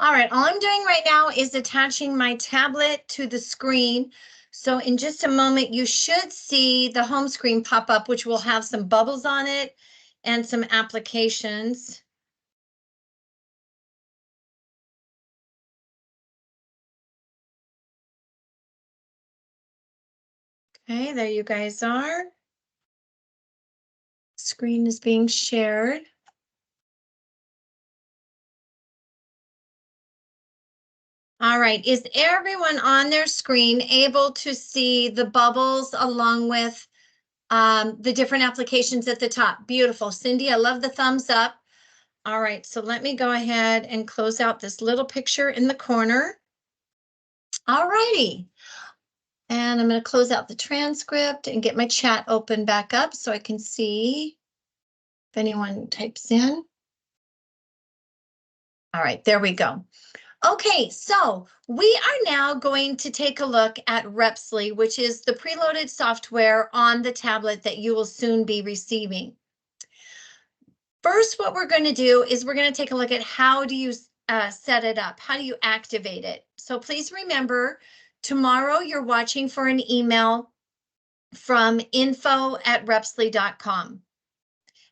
All right, all I'm doing right now is attaching my tablet to the screen. So in just a moment, you should see the home screen pop up, which will have some bubbles on it and some applications. Okay, there you guys are. Screen is being shared. All right, is everyone on their screen able to see the bubbles along with the different applications at the top? Beautiful. Cindy, I love the thumbs up. All right, so let me go ahead and close out this little picture in the corner. All righty. And I'm going to close out the transcript and get my chat open back up so I can see if anyone types in. All right, there we go. Okay, so we are now going to take a look at Repsly, which is the preloaded software on the tablet that you will soon be receiving. First, what we're going to do is we're going to take a look at how do you set it up? How do you activate it? So please remember, tomorrow you're watching for an email from info@repsly.com.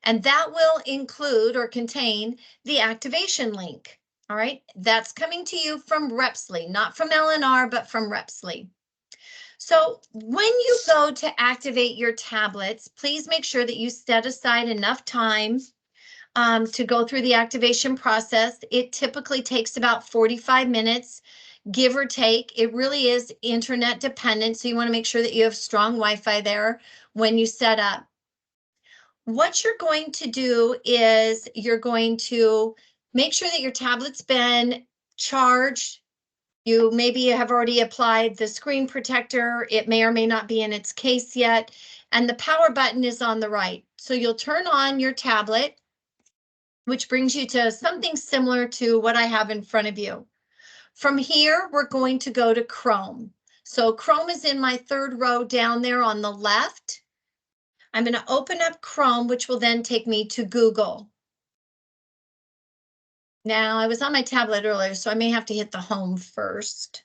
And that will include or contain the activation link. All right, that's coming to you from Repsly, not from LNR, but from Repsly. So when you go to activate your tablets, please make sure that you set aside enough time to go through the activation process. It typically takes about 45 minutes, give or take. It really is internet dependent, so you want to make sure that you have strong Wi-Fi there when you set up. What you're going to do is you're going to make sure that your tablet's been charged. You maybe have already applied the screen protector. It may or may not be in its case yet. And the power button is on the right. So you'll turn on your tablet, which brings you to something similar to what I have in front of you. From here, we're going to go to Chrome. So Chrome is in my third row down there on the left. I'm going to open up Chrome, which will then take me to Google. Now, I was on my tablet earlier, so I may have to hit the home first.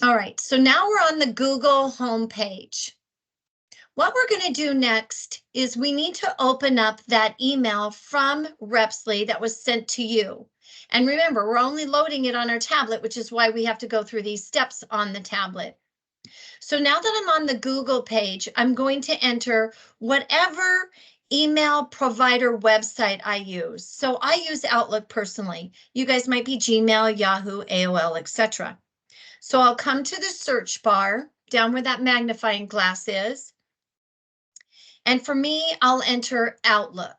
All right, so now we're on the Google homepage. What we're going to do next is we need to open up that email from Repsly that was sent to you. And remember, we're only loading it on our tablet, which is why we have to go through these steps on the tablet. So now that I'm on the Google page, I'm going to enter whatever email provider website I use. So I use Outlook personally. You guys might be Gmail, Yahoo, AOL, etc. So I'll come to the search bar down where that magnifying glass is. And for me, I'll enter Outlook.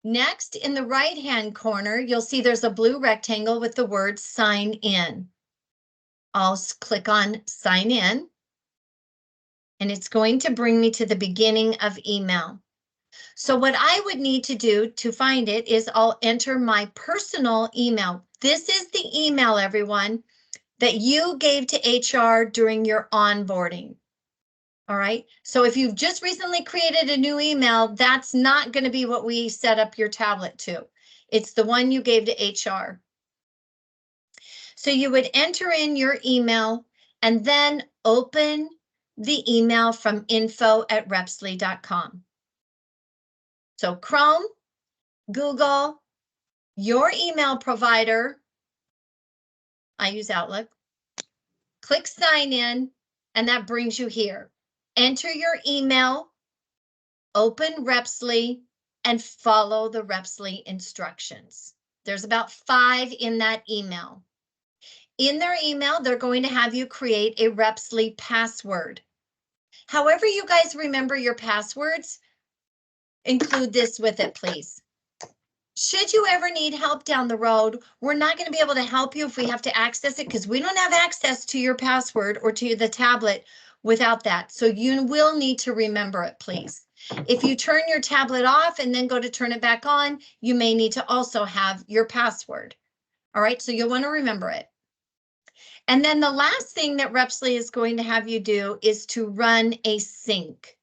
Next, in the right-hand corner, you'll see there's a blue rectangle with the word sign in. I'll click on sign in. And it's going to bring me to the beginning of email. So what I would need to do to find it is I'll enter my personal email. This is the email, everyone, that you gave to HR during your onboarding. All right, so if you've just recently created a new email, that's not going to be what we set up your tablet to. It's the one you gave to HR. So you would enter in your email and then open the email from info@repsly.com. So Chrome, Google, your email provider, I use Outlook, click sign in, and that brings you here. Enter your email, open Repsly, and follow the Repsly instructions. There's about 5 in that email. In their email, they're going to have you create a Repsly password. However you guys remember your passwords, include this with it, please. Should you ever need help down the road, we're not going to be able to help you if we have to access it because we don't have access to your password or to the tablet without that. So you will need to remember it, please. If you turn your tablet off and then go to turn it back on, you may need to also have your password. All right, so you'll want to remember it. And then the last thing that Repsly is going to have you do is to run a sync.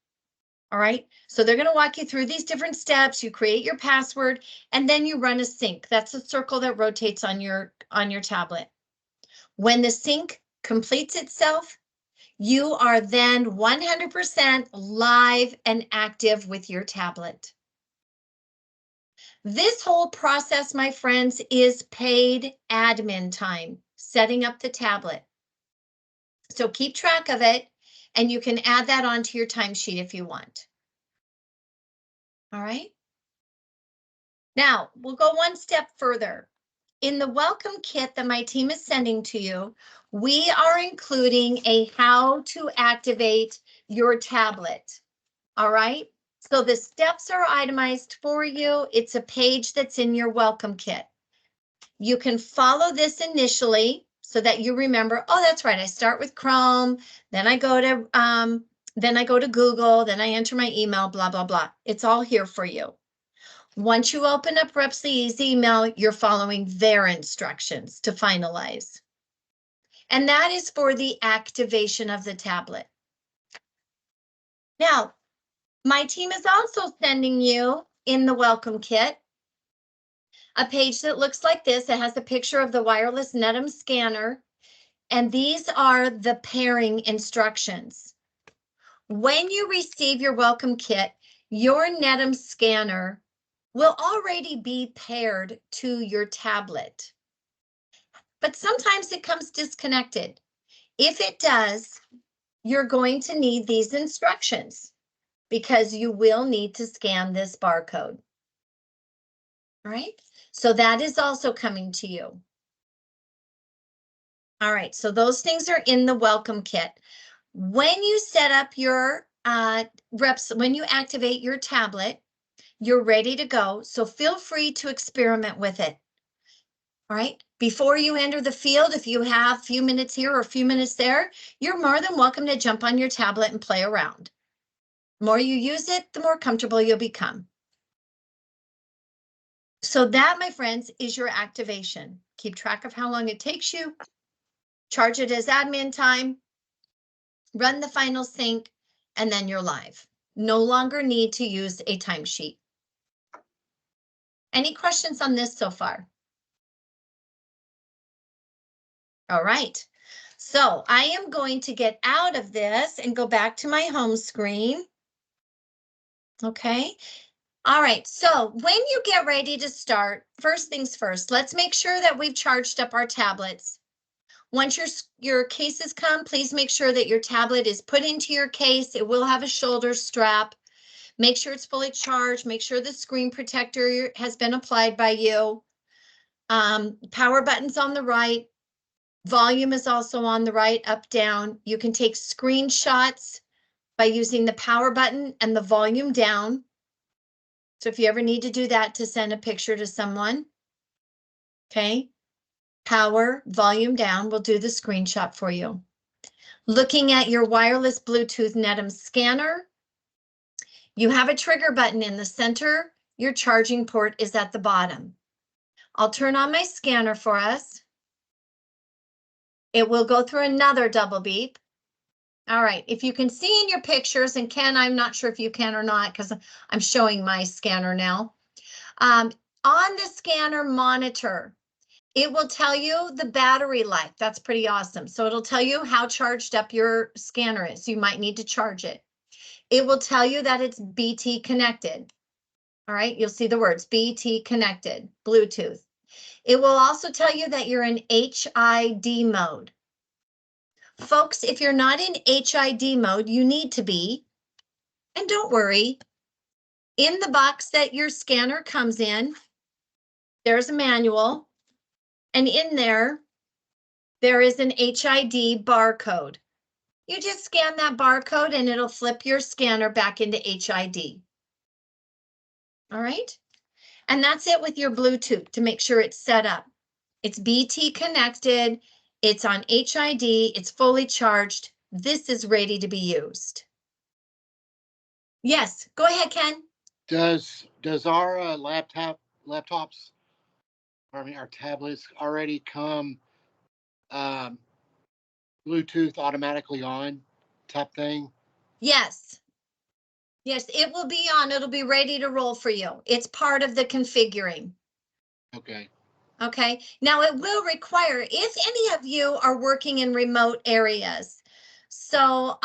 All right, so they're going to walk you through these different steps. You create your password and then you run a sync. That's a circle that rotates on your tablet. When the sync completes itself, you are then 100% live and active with your tablet. This whole process, my friends, is paid admin time, setting up the tablet. So keep track of it, and you can add that onto your timesheet if you want. All right. Now, we'll go one step further. In the welcome kit that my team is sending to you, we are including a how to activate your tablet. All right. So the steps are itemized for you. It's a page that's in your welcome kit. You can follow this initially so that you remember, oh, that's right. I start with Chrome, then I go to Google, then I enter my email, blah, blah, blah. It's all here for you. Once you open up Repsly's email, you're following their instructions to finalize. And that is for the activation of the tablet. Now, my team is also sending you in the welcome kit a page that looks like this. It has a picture of the wireless Netum scanner, and these are the pairing instructions. When you receive your welcome kit, your Netum scanner will already be paired to your tablet. But sometimes it comes disconnected. If it does, you're going to need these instructions because you will need to scan this barcode. All right, so that is also coming to you. All right, so those things are in the welcome kit. When you set up your when you activate your tablet, you're ready to go. So feel free to experiment with it. All right, before you enter the field, if you have a few minutes here or a few minutes there, you're more than welcome to jump on your tablet and play around. The more you use it, the more comfortable you'll become. So that, my friends, is your activation. Keep track of how long it takes you. Charge it as admin time. Run the final sync, and then you're live. No longer need to use a timesheet. Any questions on this so far? All right, so I am going to get out of this and go back to my home screen. Okay, all right, so when you get ready to start, first things first, let's make sure that we've charged up our tablets. Once your cases come, please make sure that your tablet is put into your case. It will have a shoulder strap. Make sure it's fully charged. Make sure the screen protector has been applied by you. Power button's on the right. Volume is also on the right, up, down. You can take screenshots by using the power button and the volume down. So if you ever need to do that to send a picture to someone, okay, power, volume down will do the screenshot for you. Looking at your wireless Bluetooth Netum scanner, you have a trigger button in the center. Your charging port is at the bottom. I'll turn on my scanner for us. It will go through another double beep. All right, if you can see in your pictures, and Ken, I'm not sure if you can or not because I'm showing my scanner now. On the scanner monitor, it will tell you the battery life. That's pretty awesome. So it'll tell you how charged up your scanner is. You might need to charge it. It will tell you that it's BT connected. All right, you'll see the words BT connected, Bluetooth. It will also tell you that you're in HID mode. Folks, if you're not in HID mode, you need to be. And don't worry, in the box that your scanner comes in, there's a manual. And in there is an HID barcode. You just scan that barcode and it'll flip your scanner back into HID. All right. And that's it with your Bluetooth to make sure it's set up. It's BT connected. It's on HID. It's fully charged. This is ready to be used. Yes, go ahead, Ken. Does our laptops, our tablets already come Bluetooth automatically on type thing? Yes. Yes, it will be on. It'll be ready to roll for you. It's part of the configuring. Okay. Okay, now it will require, if any of you are working in remote areas. So,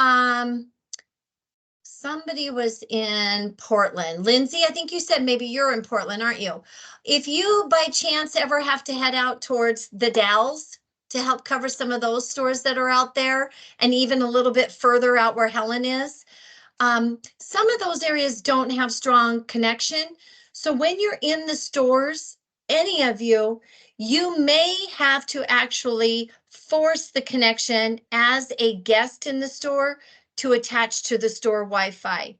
somebody was in Portland. Lindsay, I think you said maybe you're in Portland, aren't you? If you by chance ever have to head out towards the Dalles to help cover some of those stores that are out there, and even a little bit further out where Helen is, some of those areas don't have strong connection. So when you're in the stores, any of you, you may have to actually force the connection as a guest in the store to attach to the store Wi-Fi.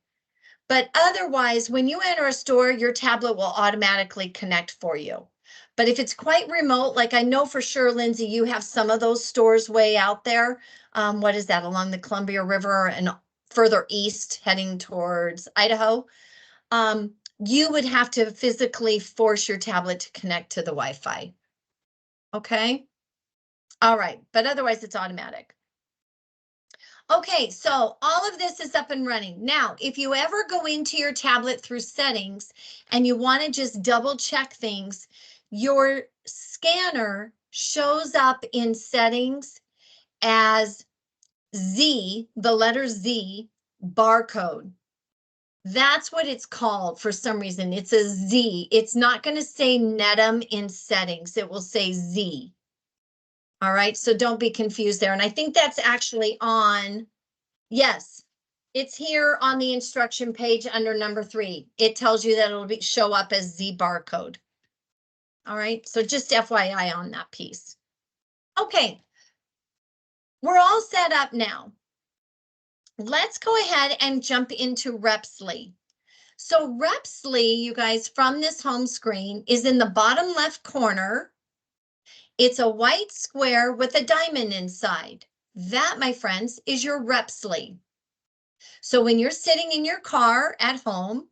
But otherwise, when you enter a store, your tablet will automatically connect for you. But if it's quite remote, like I know for sure, Lindsay, you have some of those stores way out there. What is that, along the Columbia River and further east heading towards Idaho? You would have to physically force your tablet to connect to the Wi-Fi. Okay? All right, but otherwise it's automatic. Okay, so all of this is up and running. Now, if you ever go into your tablet through settings and you want to just double check things, your scanner shows up in settings as Z, the letter Z, barcode. That's what it's called for some reason. It's a Z. It's not going to say Netum in settings. It will say Z. All right, so don't be confused there. And I think that's actually on, yes, it's here on the instruction page under number 3. It tells you that it'll show up as Z barcode. All right, so just FYI on that piece. Okay, we're all set up now. Let's go ahead and jump into Repsly. So Repsly, you guys, from this home screen is in the bottom left corner. It's a white square with a diamond inside. That, my friends, is your Repsly. So when you're sitting in your car at home,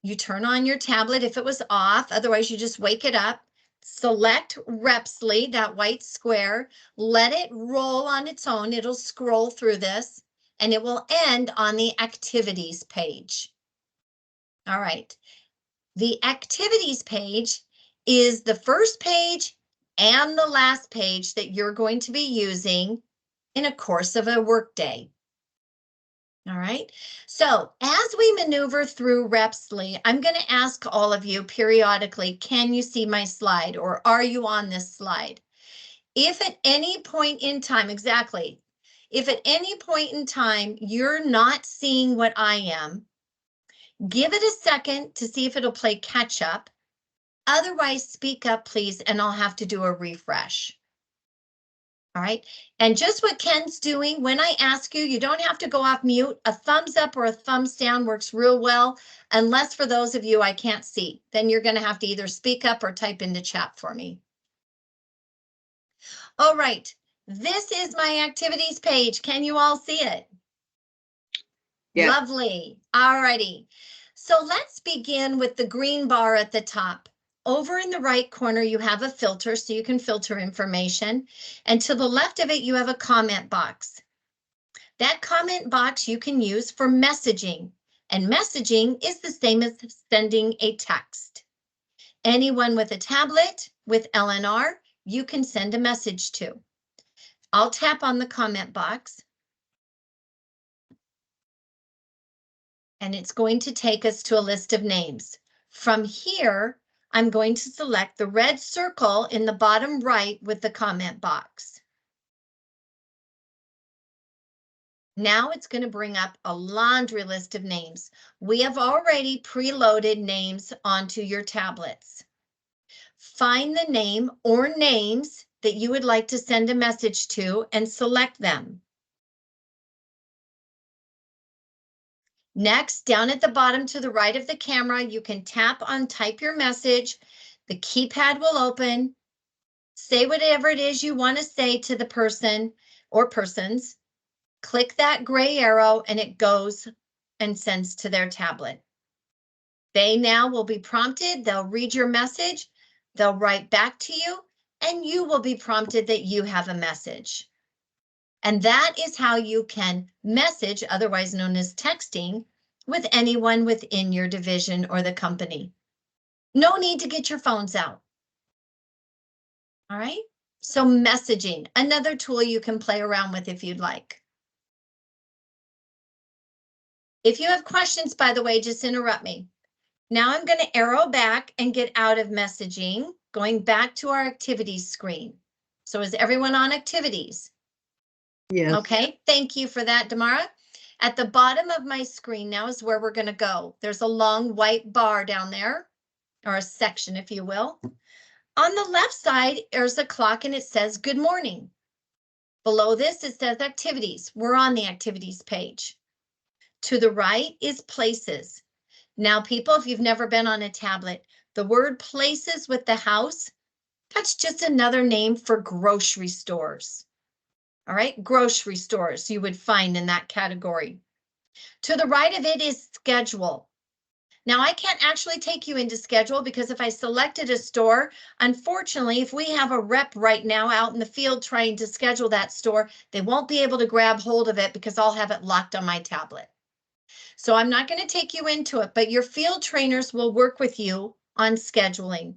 you turn on your tablet if it was off, otherwise you just wake it up, select Repsly, that white square, let it roll on its own. It'll scroll through this and it will end on the activities page. All right, the activities page is the first page and the last page that you're going to be using in a course of a workday. All right, so as we maneuver through Repsly, I'm going to ask all of you periodically, can you see my slide or are you on this slide? If at any point in time, exactly, if at any point in time you're not seeing what I am, give it a second to see if it'll play catch up. Otherwise, speak up, please, and I'll have to do a refresh. All right, and just what Ken's doing, when I ask you, you don't have to go off mute. A thumbs up or a thumbs down works real well, unless for those of you I can't see. Then you're going to have to either speak up or type into chat for me. All right, this is my activities page. Can you all see it? Yeah. Lovely. All righty. So let's begin with the green bar at the top. Over in the right corner, you have a filter, so you can filter information. And to the left of it, you have a comment box. That comment box you can use for messaging. And messaging is the same as sending a text. Anyone with a tablet with LNR, you can send a message to. I'll tap on the comment box. And it's going to take us to a list of names. From here, I'm going to select the red circle in the bottom right with the comment box. Now it's going to bring up a laundry list of names. We have already preloaded names onto your tablets. Find the name or names that you would like to send a message to and select them. Next, down at the bottom to the right of the camera, you can tap on type your message. The keypad will open. Say whatever it is you want to say to the person or persons. Click that gray arrow and it goes and sends to their tablet. They now will be prompted. They'll read your message. They'll write back to you and you will be prompted that you have a message. And that is how you can message, otherwise known as texting, with anyone within your division or the company. No need to get your phones out. All right, so messaging, another tool you can play around with if you'd like. If you have questions, by the way, just interrupt me. Now I'm going to arrow back and get out of messaging, going back to our activities screen. So is everyone on activities? Yes. Okay, thank you for that, Damara. At the bottom of my screen now is where we're going to go. There's a long white bar down there, or a section, if you will. On the left side, there's a clock and it says good morning. Below this, it says activities. We're on the activities page. To the right is places. Now, people, if you've never been on a tablet, the word places with the house, that's just another name for grocery stores. All right, grocery stores you would find in that category. To the right of it is schedule. Now, I can't actually take you into schedule because if I selected a store, unfortunately, if we have a rep right now out in the field trying to schedule that store, they won't be able to grab hold of it because I'll have it locked on my tablet. So I'm not going to take you into it, but your field trainers will work with you on scheduling.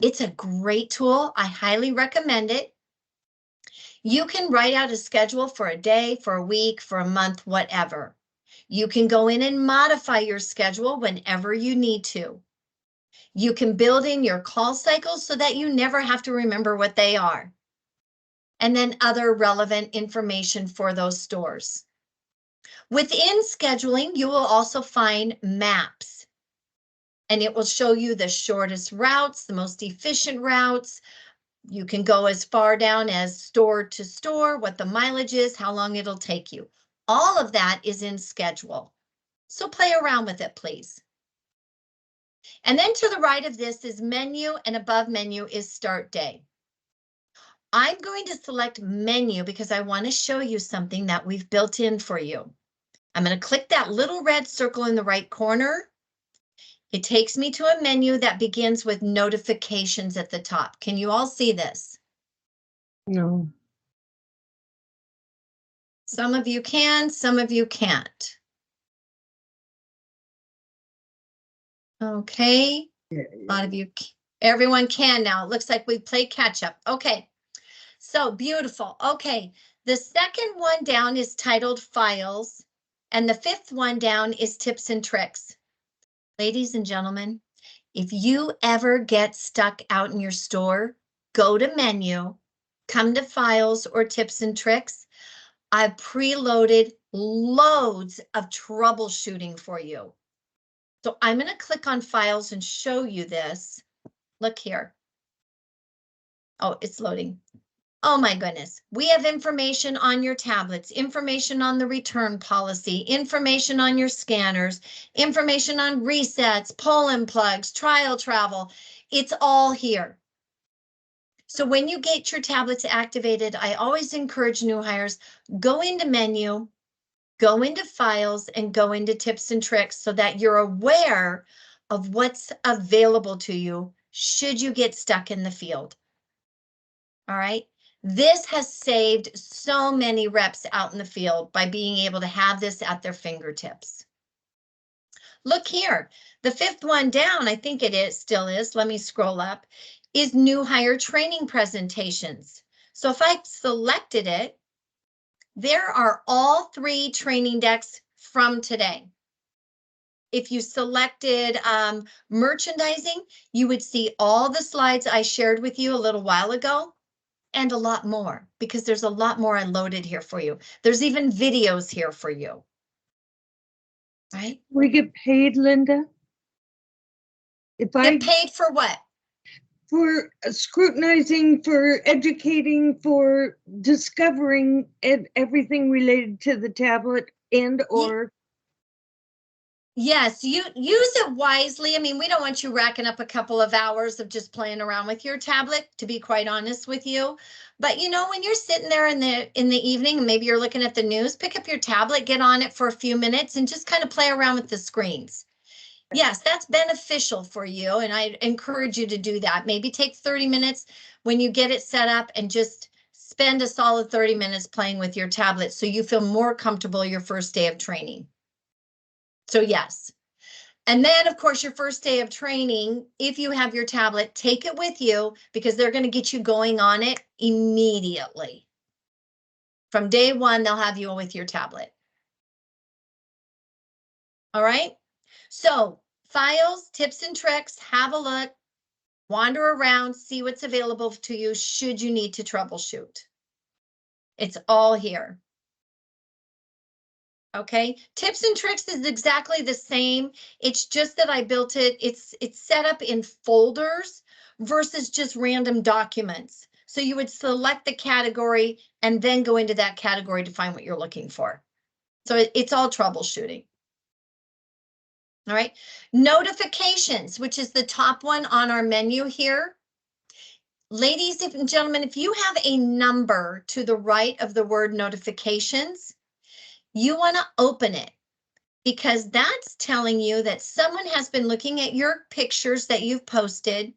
It's a great tool. I highly recommend it. You can write out a schedule for a day, for a week, for a month, whatever. You can go in and modify your schedule whenever you need to. You can build in your call cycles so that you never have to remember what they are. And then other relevant information for those stores. Within scheduling, you will also find maps. And it will show you the shortest routes, the most efficient routes. You can go as far down as store to store, what the mileage is, how long it'll take you. All of that is in schedule. So play around with it, please. And then to the right of this is menu, and above menu is start day. I'm going to select menu because I want to show you something that we've built in for you. I'm going to click that little red circle in the right corner. It takes me to a menu that begins with notifications at the top. Can you all see this? No. Some of you can, some of you can't. Okay, a lot of you, everyone can now. It looks like we played catch up. Okay, so beautiful. Okay, the second one down is titled Files, and the fifth one down is Tips and Tricks. Ladies and gentlemen, if you ever get stuck out in your store, go to menu, come to Files or Tips and Tricks. I've preloaded loads of troubleshooting for you. So I'm going to click on Files and show you this. Look here. Oh, it's loading. Oh my goodness. We have information on your tablets, information on the return policy, information on your scanners, information on resets, pull-in plugs, trial travel. It's all here. So when you get your tablets activated, I always encourage new hires, go into menu, go into files, and go into tips and tricks so that you're aware of what's available to you should you get stuck in the field. All right. This has saved so many reps out in the field by being able to have this at their fingertips. Look here, the fifth one down, I think it is, still is, let me scroll up, is new hire training presentations. So if I selected it, there are all 3 training decks from today. If you selected merchandising, you would see all the slides I shared with you a little while ago and a lot more because there's a lot more I loaded here for you. There's even videos here for you. Right? We get paid, Linda? If I get paid for what? For scrutinizing, for educating, for discovering everything related to the tablet and or. Yes, you use it wisely. I mean, we don't want you racking up a couple of hours of just playing around with your tablet, to be quite honest with you. But you know, when you're sitting there in the evening, and maybe you're looking at the news, pick up your tablet, get on it for a few minutes and just kind of play around with the screens. Yes, that's beneficial for you, and I encourage you to do that. Maybe take 30 minutes when you get it set up and just spend a solid 30 minutes playing with your tablet so you feel more comfortable your first day of training. So yes. And then, of course, your first day of training, if you have your tablet, take it with you because they're going to get you going on it immediately. From day one, they'll have you with your tablet. All right. So files, tips and tricks, have a look, wander around, see what's available to you should you need to troubleshoot. It's all here. Okay, tips and tricks is exactly the same. It's just that I built it. It's set up in folders versus just random documents. So you would select the category and then go into that category to find what you're looking for. So it's all troubleshooting. All right, notifications, which is the top one on our menu here. Ladies and gentlemen, if you have a number to the right of the word notifications, you want to open it because that's telling you that someone has been looking at your pictures that you've posted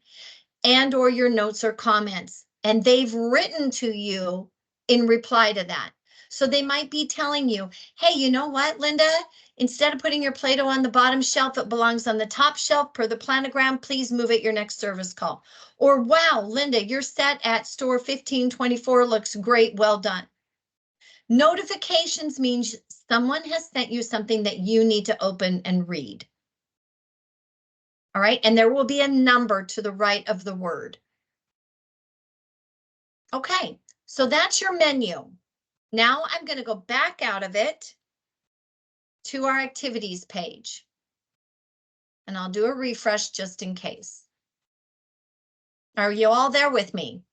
and or your notes or comments, and they've written to you in reply to that. So they might be telling you, hey, you know what, Linda? Instead of putting your Play-Doh on the bottom shelf, it belongs on the top shelf per the planogram. Please move it your next service call. Or, wow, Linda, your set at store 1524 looks great. Well done. Notifications means someone has sent you something that you need to open and read. All right, and there will be a number to the right of the word. Okay, so that's your menu. Now I'm going to go back out of it to our activities page. And I'll do a refresh just in case. Are you all there with me?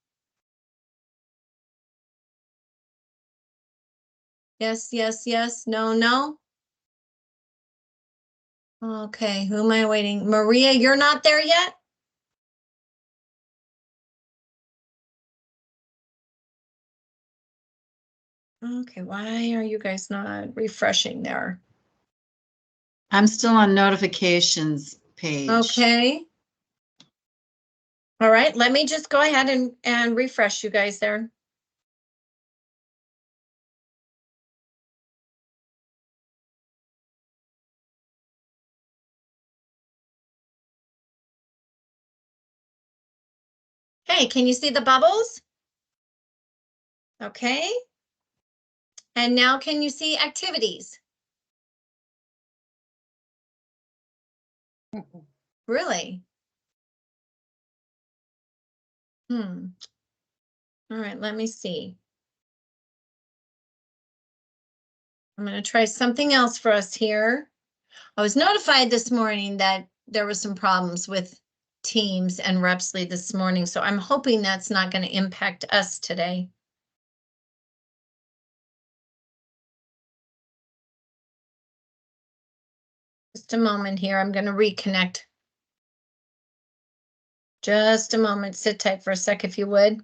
Yes, yes, yes, no, no. Okay, who am I waiting? Maria, you're not there yet? Okay, why are you guys not refreshing there? I'm still on notifications page. Okay. All right, let me just go ahead and refresh you guys there. Hey, can you see the bubbles? Okay. And now can you see activities? Really? All right, let me see. I'm going to try something else for us here. I was notified this morning that there was some problems with Teams and Repsly this morning, so I'm hoping that's not going to impact us today. Just a moment here, I'm going to reconnect. Just a moment, sit tight for a sec if you would.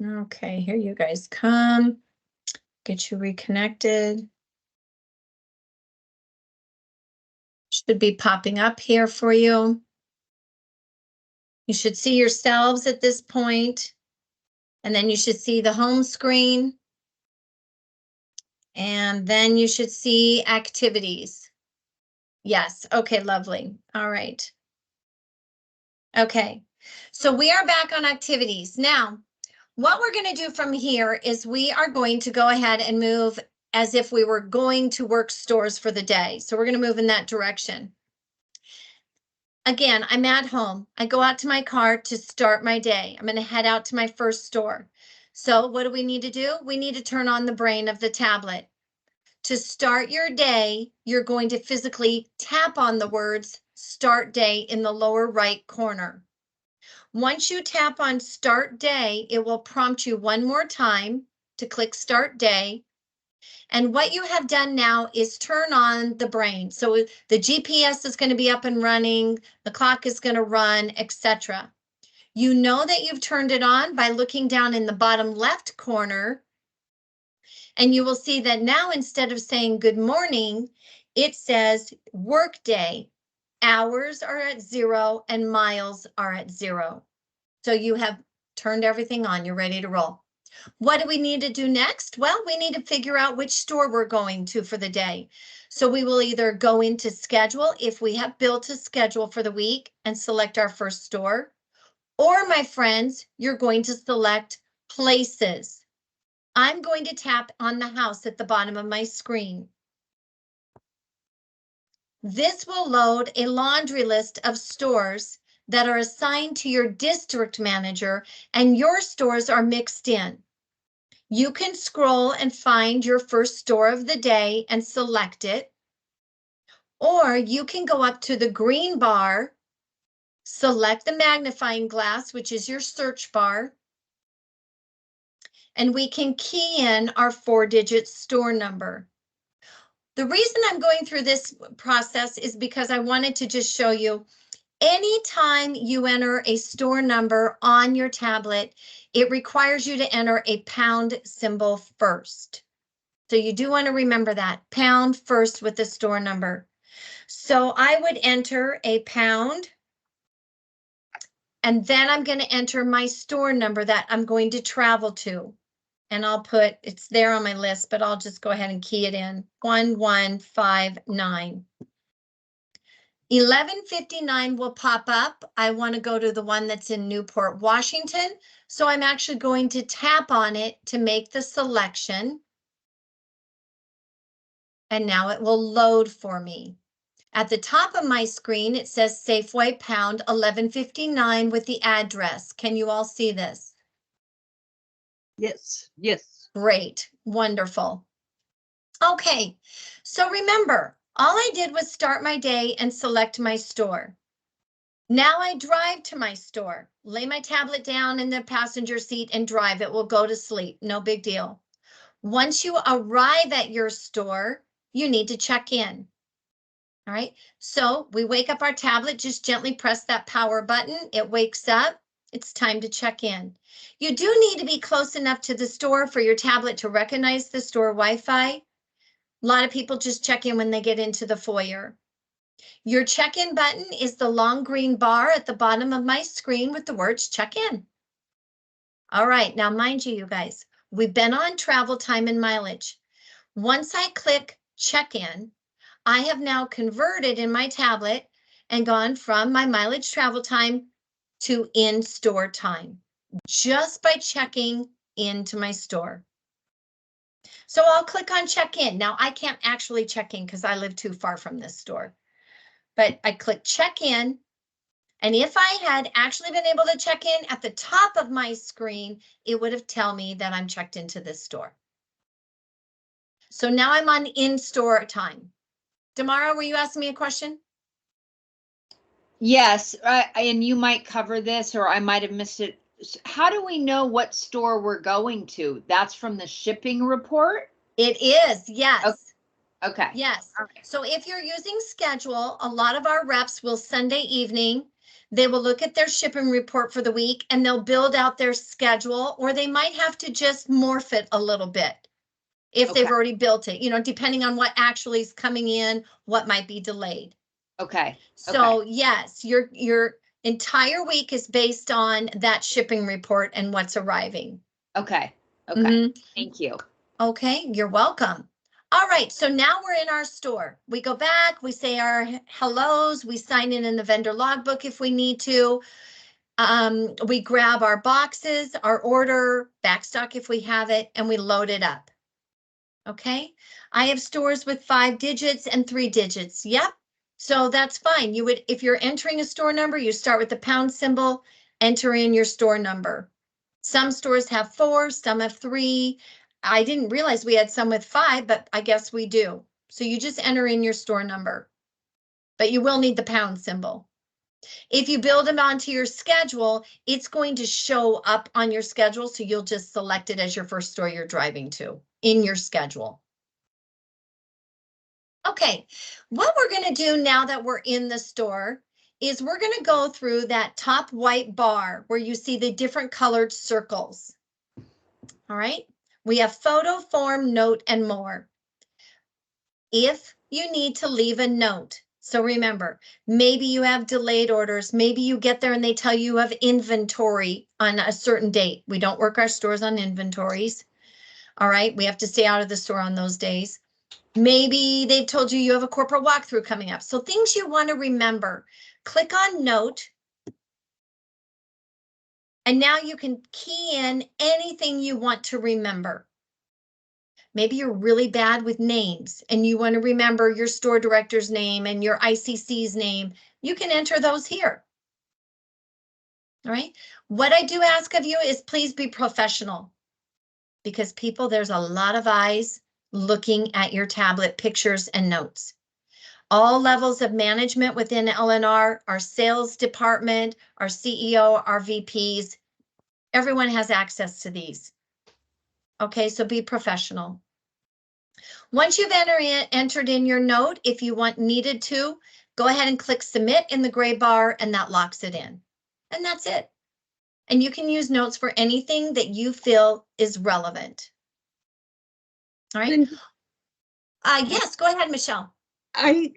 Okay, here you guys come. Get you reconnected. Should be popping up here for you. You should see yourselves at this point, and then you should see the home screen. And then you should see activities. Yes, okay, lovely. All right. Okay, so we are back on activities. Now, what we're going to do from here is we are going to go ahead and move as if we were going to work stores for the day. So we're going to move in that direction. Again, I'm at home. I go out to my car to start my day. I'm going to head out to my first store. So what do we need to do? We need to turn on the brain of the tablet. To start your day, you're going to physically tap on the words start day in the lower right corner. Once you tap on start day, it will prompt you one more time to click start day. And what you have done now is turn on the brain. So the GPS is going to be up and running, the clock is going to run, etc. You know that you've turned it on by looking down in the bottom left corner And you will see that now instead of saying good morning, it says work day. Hours are at 0 and miles are at 0. So you have turned everything on. You're ready to roll. What do we need to do next? Well, we need to figure out which store we're going to for the day. So we will either go into schedule if we have built a schedule for the week and select our first store. Or my friends, you're going to select places. I'm going to tap on the house at the bottom of my screen. This will load a laundry list of stores that are assigned to your district manager, and your stores are mixed in. You can scroll and find your first store of the day and select it. Or you can go up to the green bar, select the magnifying glass, which is your search bar, and we can key in our 4-digit store number. The reason I'm going through this process is because I wanted to just show you, anytime you enter a store number on your tablet, it requires you to enter a pound symbol first. So you do want to remember that, pound first with the store number. So I would enter a pound, and then I'm going to enter my store number that I'm going to travel to. And I'll put, it's there on my list, but I'll just go ahead and key it in, 1159. 1159 will pop up. I want to go to the one that's in Newport, Washington. So I'm actually going to tap on it to make the selection. And now it will load for me. At the top of my screen, it says Safeway pound 1159 with the address. Can you all see this? Yes, yes. Great, wonderful. Okay, so remember, all I did was start my day and select my store. Now I drive to my store, lay my tablet down in the passenger seat and drive. It will go to sleep, no big deal. Once you arrive at your store, you need to check in. All right, so we wake up our tablet, just gently press that power button. It wakes up. It's time to check in. You do need to be close enough to the store for your tablet to recognize the store Wi-Fi. A lot of people just check in when they get into the foyer. Your check-in button is the long green bar at the bottom of my screen with the words check in. All right, now mind you guys, we've been on travel time and mileage. Once I click check in, I have now converted in my tablet and gone from my mileage travel time to in-store time, just by checking into my store. So I'll click on check in. Now I can't actually check in because I live too far from this store, but I click check in. And if I had actually been able to check in at the top of my screen, it would have told me that I'm checked into this store. So now I'm on in-store time. Damara, were you asking me a question? Yes, and you might cover this, or I might have missed it. How do we know what store we're going to? That's from the shipping report? It is, yes. Okay. Yes. All right. So if you're using schedule, a lot of our reps will Sunday evening, they will look at their shipping report for the week and they'll build out their schedule, or they might have to just morph it a little bit if they've Okay. already built it, you know, depending on what actually is coming in, what might be delayed. Okay. So yes, your entire week is based on that shipping report and what's arriving. Okay. Okay. Mhm. Thank you. Okay, you're welcome. All right, so now we're in our store. We go back, we say our hellos, we sign in the vendor logbook if we need to. We grab our boxes, our order, backstock if we have it, and we load it up. Okay, I have stores with 5 digits and 3 digits. Yep, so that's fine. You would, if you're entering a store number, you start with the pound symbol, enter in your store number. Some stores have 4, some have 3. I didn't realize we had some with 5, but I guess we do. So you just enter in your store number, but you will need the pound symbol. If you build them onto your schedule, it's going to show up on your schedule. So you'll just select it as your first store you're driving to in your schedule. Okay, what we're going to do now that we're in the store is we're going to go through that top white bar where you see the different colored circles. All right, We have photo, form, note, and more. If you need to leave a note, so remember, maybe you have delayed orders, maybe you get there and they tell you have inventory on a certain date. We don't work our stores on inventories. All right, we have to stay out of the store on those days. Maybe they've told you you have a corporate walkthrough coming up. So things you want to remember, click on note. And now you can key in anything you want to remember. Maybe you're really bad with names and you want to remember your store director's name and your ICC's name. You can enter those here. All right. What I do ask of you is please be professional, because people, there's a lot of eyes looking at your tablet pictures and notes. All levels of management within LNR, our sales department, our CEO, our VPs, everyone has access to these. Okay, so be professional. Once you've entered in your note, if you needed to, go ahead and click submit in the gray bar and that locks it in. And that's it. And you can use notes for anything that you feel is relevant. All right. Linda, Yes, go ahead, Michelle. I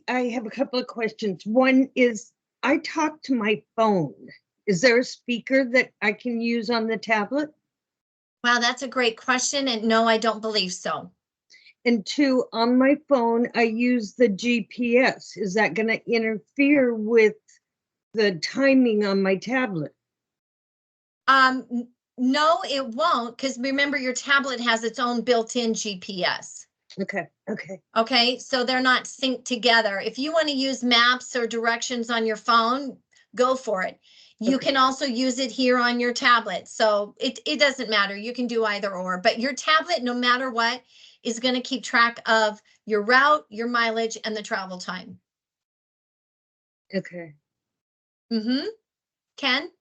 have a couple of questions. One is, I talk to my phone. Is there a speaker that I can use on the tablet? Wow, that's a great question. And no, I don't believe so. And two, on my phone, I use the GPS. Is that going to interfere with the timing on my tablet? No, it won't, because remember your tablet has its own built-in GPS. Okay. Okay, so they're not synced together. If you want to use maps or directions on your phone, go for it. You Okay. can also use it here on your tablet. So it doesn't matter. You can do either or, but your tablet, no matter what, is going to keep track of your route, your mileage, and the travel time. Okay. Ken?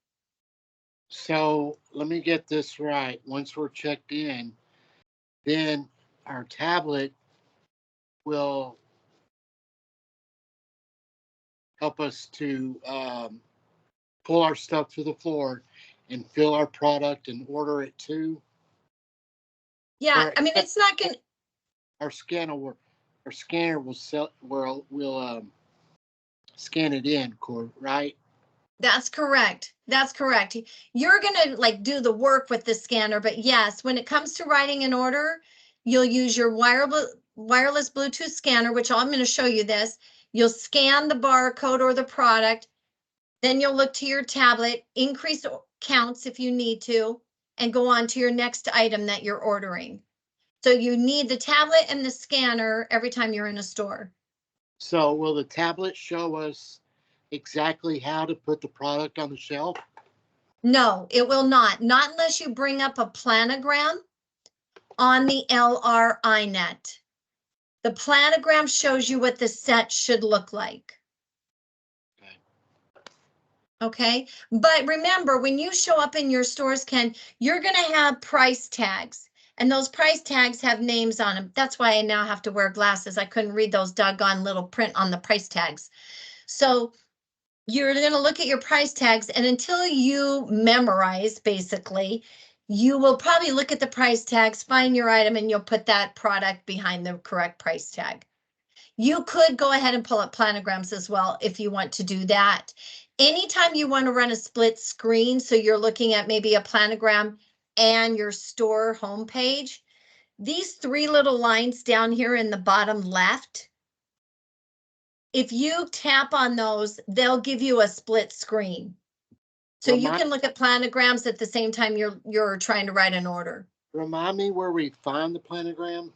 So let me get this right. Once we're checked in, then our tablet will help us to pull our stuff to the floor and fill our product and order it too. Yeah, Or- I mean, it's not going to, Our scanner will scan it in, right? that's correct. That's correct. You're going to like do the work with the scanner, but yes, when it comes to writing an order, you'll use your wireless Bluetooth scanner, which I'm going to show you this. You'll scan the barcode or the product. Then you'll look to your tablet, increase counts if you need to, and go on to your next item that you're ordering. So you need the tablet and the scanner every time you're in a store. So will the tablet show us exactly how to put the product on the shelf? No, it will not. Not unless you bring up a planogram on the LRINet. The planogram shows you what the set should look like. Okay, but remember, when you show up in your stores, Ken, you're going to have price tags, and those price tags have names on them. That's why I now have to wear glasses. I couldn't read those doggone little print on the price tags. So you're going to look at your price tags, and until you memorize, basically, you will probably look at the price tags, find your item, and you'll put that product behind the correct price tag. You could go ahead and pull up planograms as well if you want to do that. Anytime you want to run a split screen, so you're looking at maybe a planogram and your store homepage, these three little lines down here in the bottom left, if you tap on those, they'll give you a split screen. So you can look at planograms at the same time you're trying to write an order. Remind me where we find the planogram?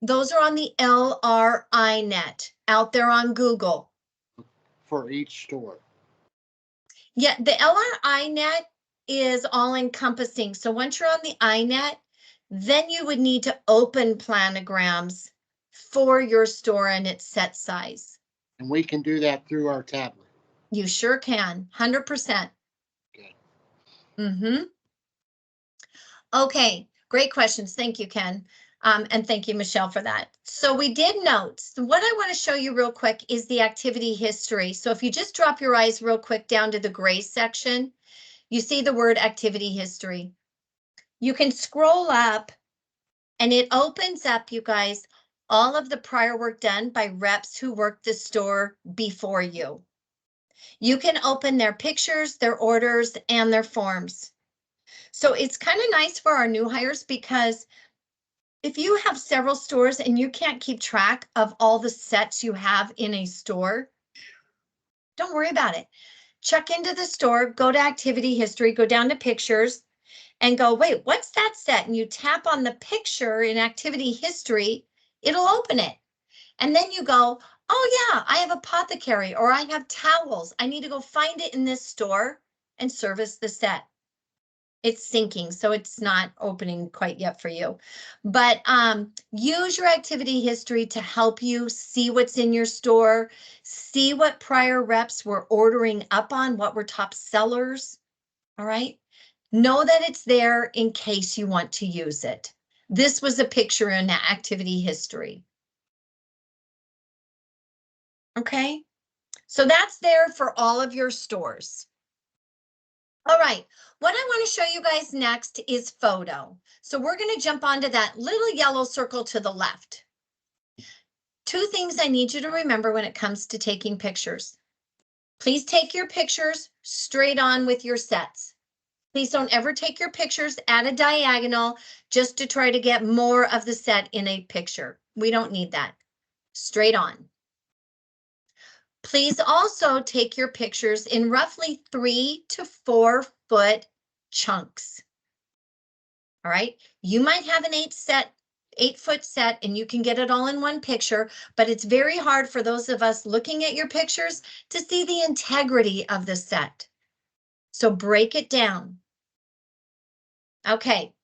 Those are on the LRINet out there on Google. For each store. Yeah, the LRINet is all encompassing. So once you're on the INET, then you would need to open planograms for your store and its set size. And we can do that through our tablet. You sure can, 100%. Good. Okay, great questions. Thank you, Ken. And thank you, Michelle, for that. So we did notes. What I want to show you real quick is the activity history. So if you just drop your eyes real quick down to the gray section, you see the word activity history. You can scroll up And it opens up, you guys, all of the prior work done by reps who worked the store before you. You can open their pictures, their orders, and their forms. So it's kind of nice for our new hires because if you have several stores and you can't keep track of all the sets you have in a store, don't worry about it. Check into the store, go to activity history, go down to pictures, and go, wait, what's that set? And you tap on the picture in activity history, it'll open it. And then you go, oh yeah, I have apothecary or I have towels. I need to go find it in this store and service the set. It's syncing, so it's not opening quite yet for you. But use your activity history to help you see what's in your store, see what prior reps were ordering up on, what were top sellers, all right? Know that it's there in case you want to use it. This was a picture in activity history. Okay, so that's there for all of your stores. All right, what I want to show you guys next is photo. So we're going to jump onto that little yellow circle to the left. Two things I need you to remember when it comes to taking pictures. Please take your pictures straight on with your sets. Please don't ever take your pictures at a diagonal just to try to get more of the set in a picture. We don't need that. Straight on. Please also take your pictures in roughly 3 to 4 foot chunks. All right, you might have an 8-foot set and you can get it all in one picture, but it's very hard for those of us looking at your pictures to see the integrity of the set. So break it down. Okay,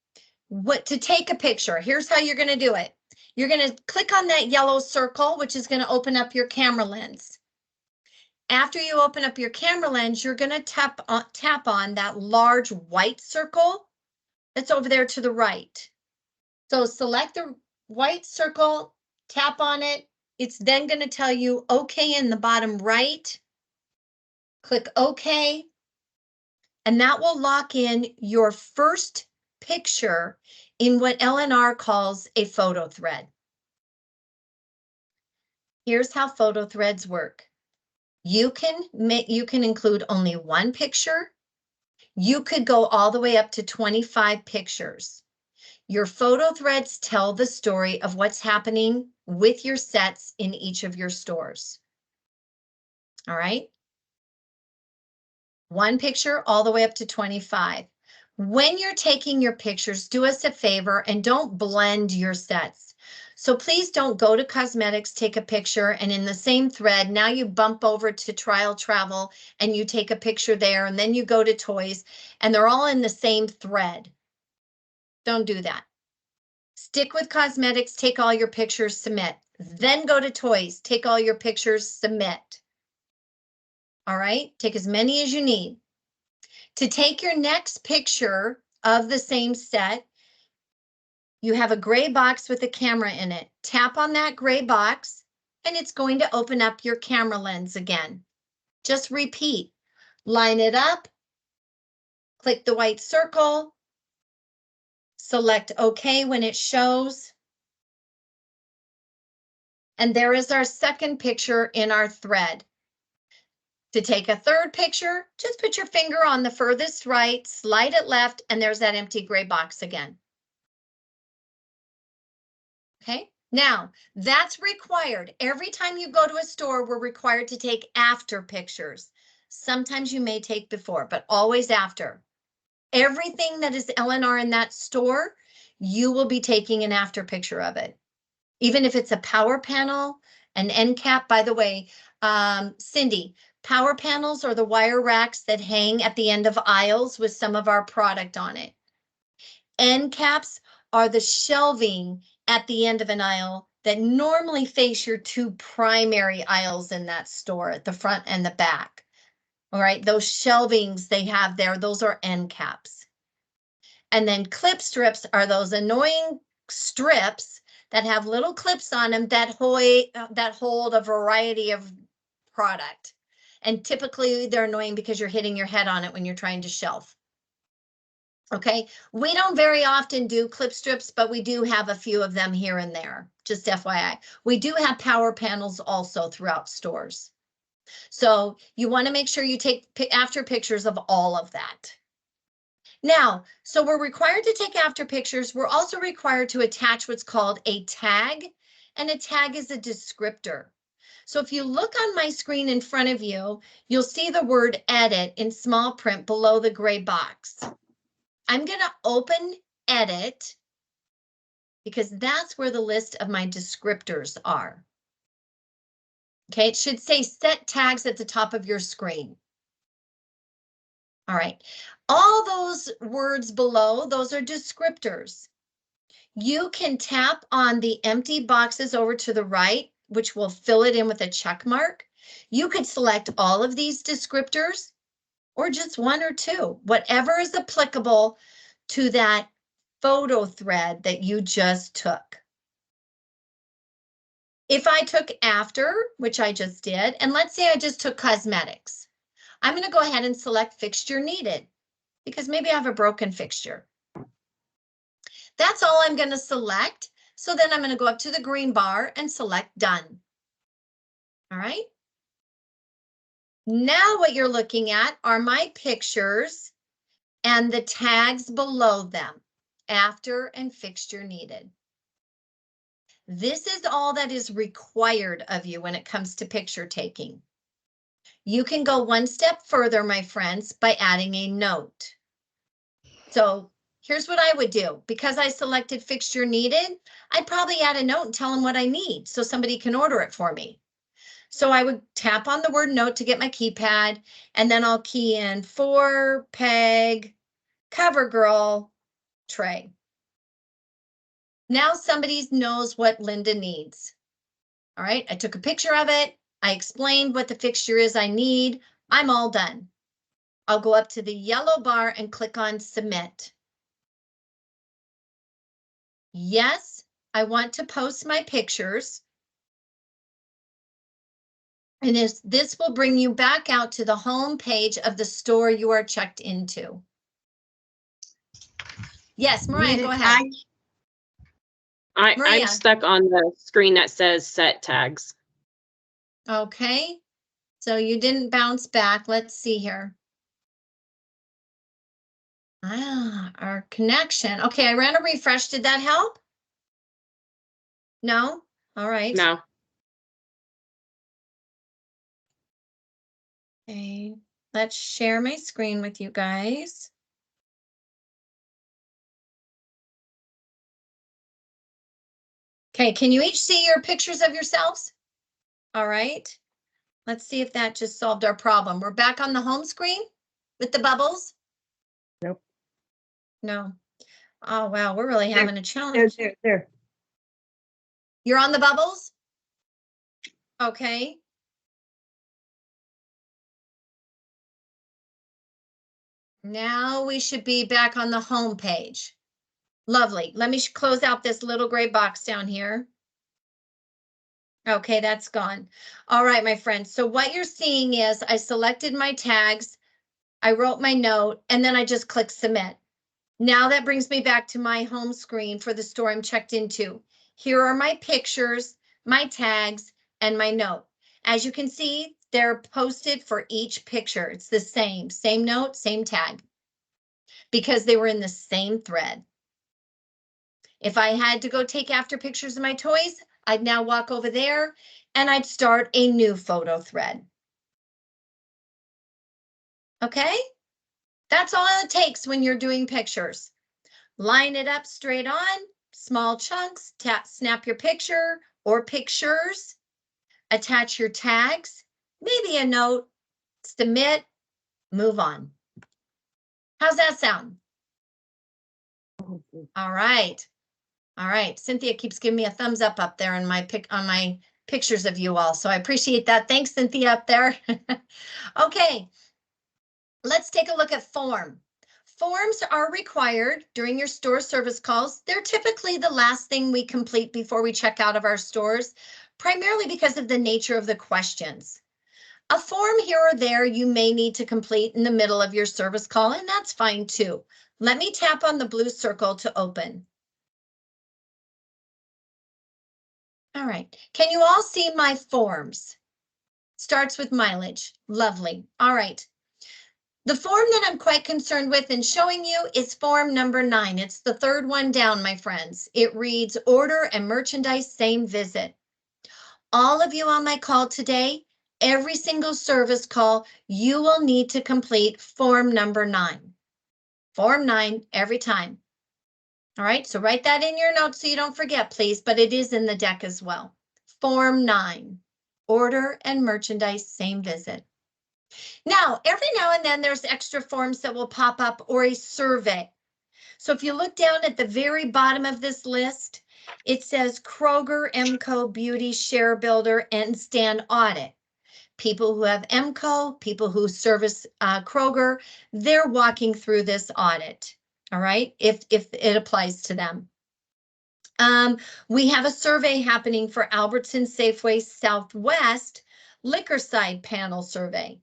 to take a picture, here's how you're going to do it. You're going to click on that yellow circle, which is going to open up your camera lens. After you open up your camera lens, you're going to tap on that large white circle that's over there to the right. So select the white circle, tap on it. It's then going to tell you OK in the bottom right. Click OK. And that will lock in your first picture in what LNR calls a photo thread. Here's how photo threads work. You can include only one picture. You could go all the way up to 25 pictures. Your photo threads tell the story of what's happening with your sets in each of your stores. All right. One picture all the way up to 25. When you're taking your pictures, do us a favor and don't blend your sets. So please don't go to cosmetics, take a picture, and in the same thread, now you bump over to trial travel and you take a picture there, and then you go to toys, and they're all in the same thread. Don't do that. Stick with cosmetics, take all your pictures, submit. Then go to toys, take all your pictures, submit. All right, take as many as you need. To take your next picture of the same set, you have a gray box with a camera in it. Tap on that gray box and it's going to open up your camera lens again. Just repeat. Line it up, click the white circle, select OK when it shows. And there is our second picture in our thread. To take a third picture, just put your finger on the furthest right, slide it left, and there's that empty gray box again. Okay, now that's required. Every time you go to a store, we're required to take after pictures. Sometimes you may take before, but always after. Everything that is LNR in that store, you will be taking an after picture of it. Even if it's a power panel, an end cap, by the way, Cindy, power panels are the wire racks that hang at the end of aisles with some of our product on it. End caps are the shelving at the end of an aisle that normally face your two primary aisles in that store at the front and the back. All right, those shelvings they have there, those are end caps. And then clip strips are those annoying strips that have little clips on them that hold a variety of product. And typically they're annoying because you're hitting your head on it when you're trying to shelf. Okay, we don't very often do clip strips, but we do have a few of them here and there, just FYI. We do have power panels also throughout stores. So you want to make sure you take after pictures of all of that. Now, so we're required to take after pictures. We're also required to attach what's called a tag, and a tag is a descriptor. So if you look on my screen in front of you, you'll see the word edit in small print below the gray box. I'm going to open edit because that's where the list of my descriptors are. Okay, it should say set tags at the top of your screen. All right, all those words below, those are descriptors. You can tap on the empty boxes over to the right, which will fill it in with a check mark. You could select all of these descriptors or just one or two, whatever is applicable to that photo thread that you just took. If I took after, which I just did, and let's say I just took cosmetics, I'm going to go ahead and select fixture needed because maybe I have a broken fixture. That's all I'm going to select. So then I'm going to go up to the green bar and select done. All right. Now what you're looking at are my pictures and the tags below them, after and fixture needed. This is all that is required of you when it comes to picture taking. You can go one step further, my friends, by adding a note. So here's what I would do. Because I selected fixture needed, I'd probably add a note and tell them what I need so somebody can order it for me. So I would tap on the word note to get my keypad, and then I'll key in 4-peg CoverGirl tray. Now somebody knows what Linda needs. All right, I took a picture of it. I explained what the fixture is I need. I'm all done. I'll go up to the yellow bar and click on submit. Yes, I want to post my pictures. And this will bring you back out to the home page of the store you are checked into. Yes, Mariah, go ahead. Maria. I'm stuck on the screen that says set tags. Okay, so you didn't bounce back. Let's see here. Our connection. Okay, I ran a refresh. Did that help? No? All right. No. Okay, let's share my screen with you guys. Okay, can you each see your pictures of yourselves? All right. Let's see if that just solved our problem. We're back on the home screen with the bubbles? Nope. No. Oh, wow, we're really having a challenge. There. You're on the bubbles? Okay. Now we should be back on the home page. Lovely. Let me close out this little gray box down here. Okay, that's gone. All right, my friends. So what you're seeing is I selected my tags, I wrote my note, and then I just clicked submit. Now that brings me back to my home screen for the store I'm checked into. Here are my pictures, my tags, and my note. As you can see, they're posted for each picture. It's the same note, same tag, because they were in the same thread. If I had to go take after pictures of my toys, I'd now walk over there and I'd start a new photo thread. Okay? That's all it takes when you're doing pictures. Line it up straight on, small chunks, snap your picture or pictures, attach your tags, maybe a note, submit, move on. How's that sound? All right. All right. Cynthia keeps giving me a thumbs up there on my pictures of you all. So I appreciate that. Thanks, Cynthia, up there. Okay. Let's take a look at form. Forms are required during your store service calls. They're typically the last thing we complete before we check out of our stores, primarily because of the nature of the questions. A form here or there you may need to complete in the middle of your service call, and that's fine too. Let me tap on the blue circle to open. All right, can you all see my forms? Starts with mileage, lovely. All right. The form that I'm quite concerned with in showing you is form number 9. It's the third one down, my friends. It reads order and merchandise, same visit. All of you on my call today, every single service call, you will need to complete form number 9. Form 9 every time. All right, so write that in your notes so you don't forget, please, but it is in the deck as well. Form 9, order and merchandise, same visit. Now, every now and then there's extra forms that will pop up or a survey. So if you look down at the very bottom of this list, it says Kroger, MCO, Beauty, Share Builder, and Stand Audit. People who have MCO, people who service Kroger, they're walking through this audit, all right, if it applies to them. We have a survey happening for Albertson Safeway Southwest Liquor Side Panel Survey.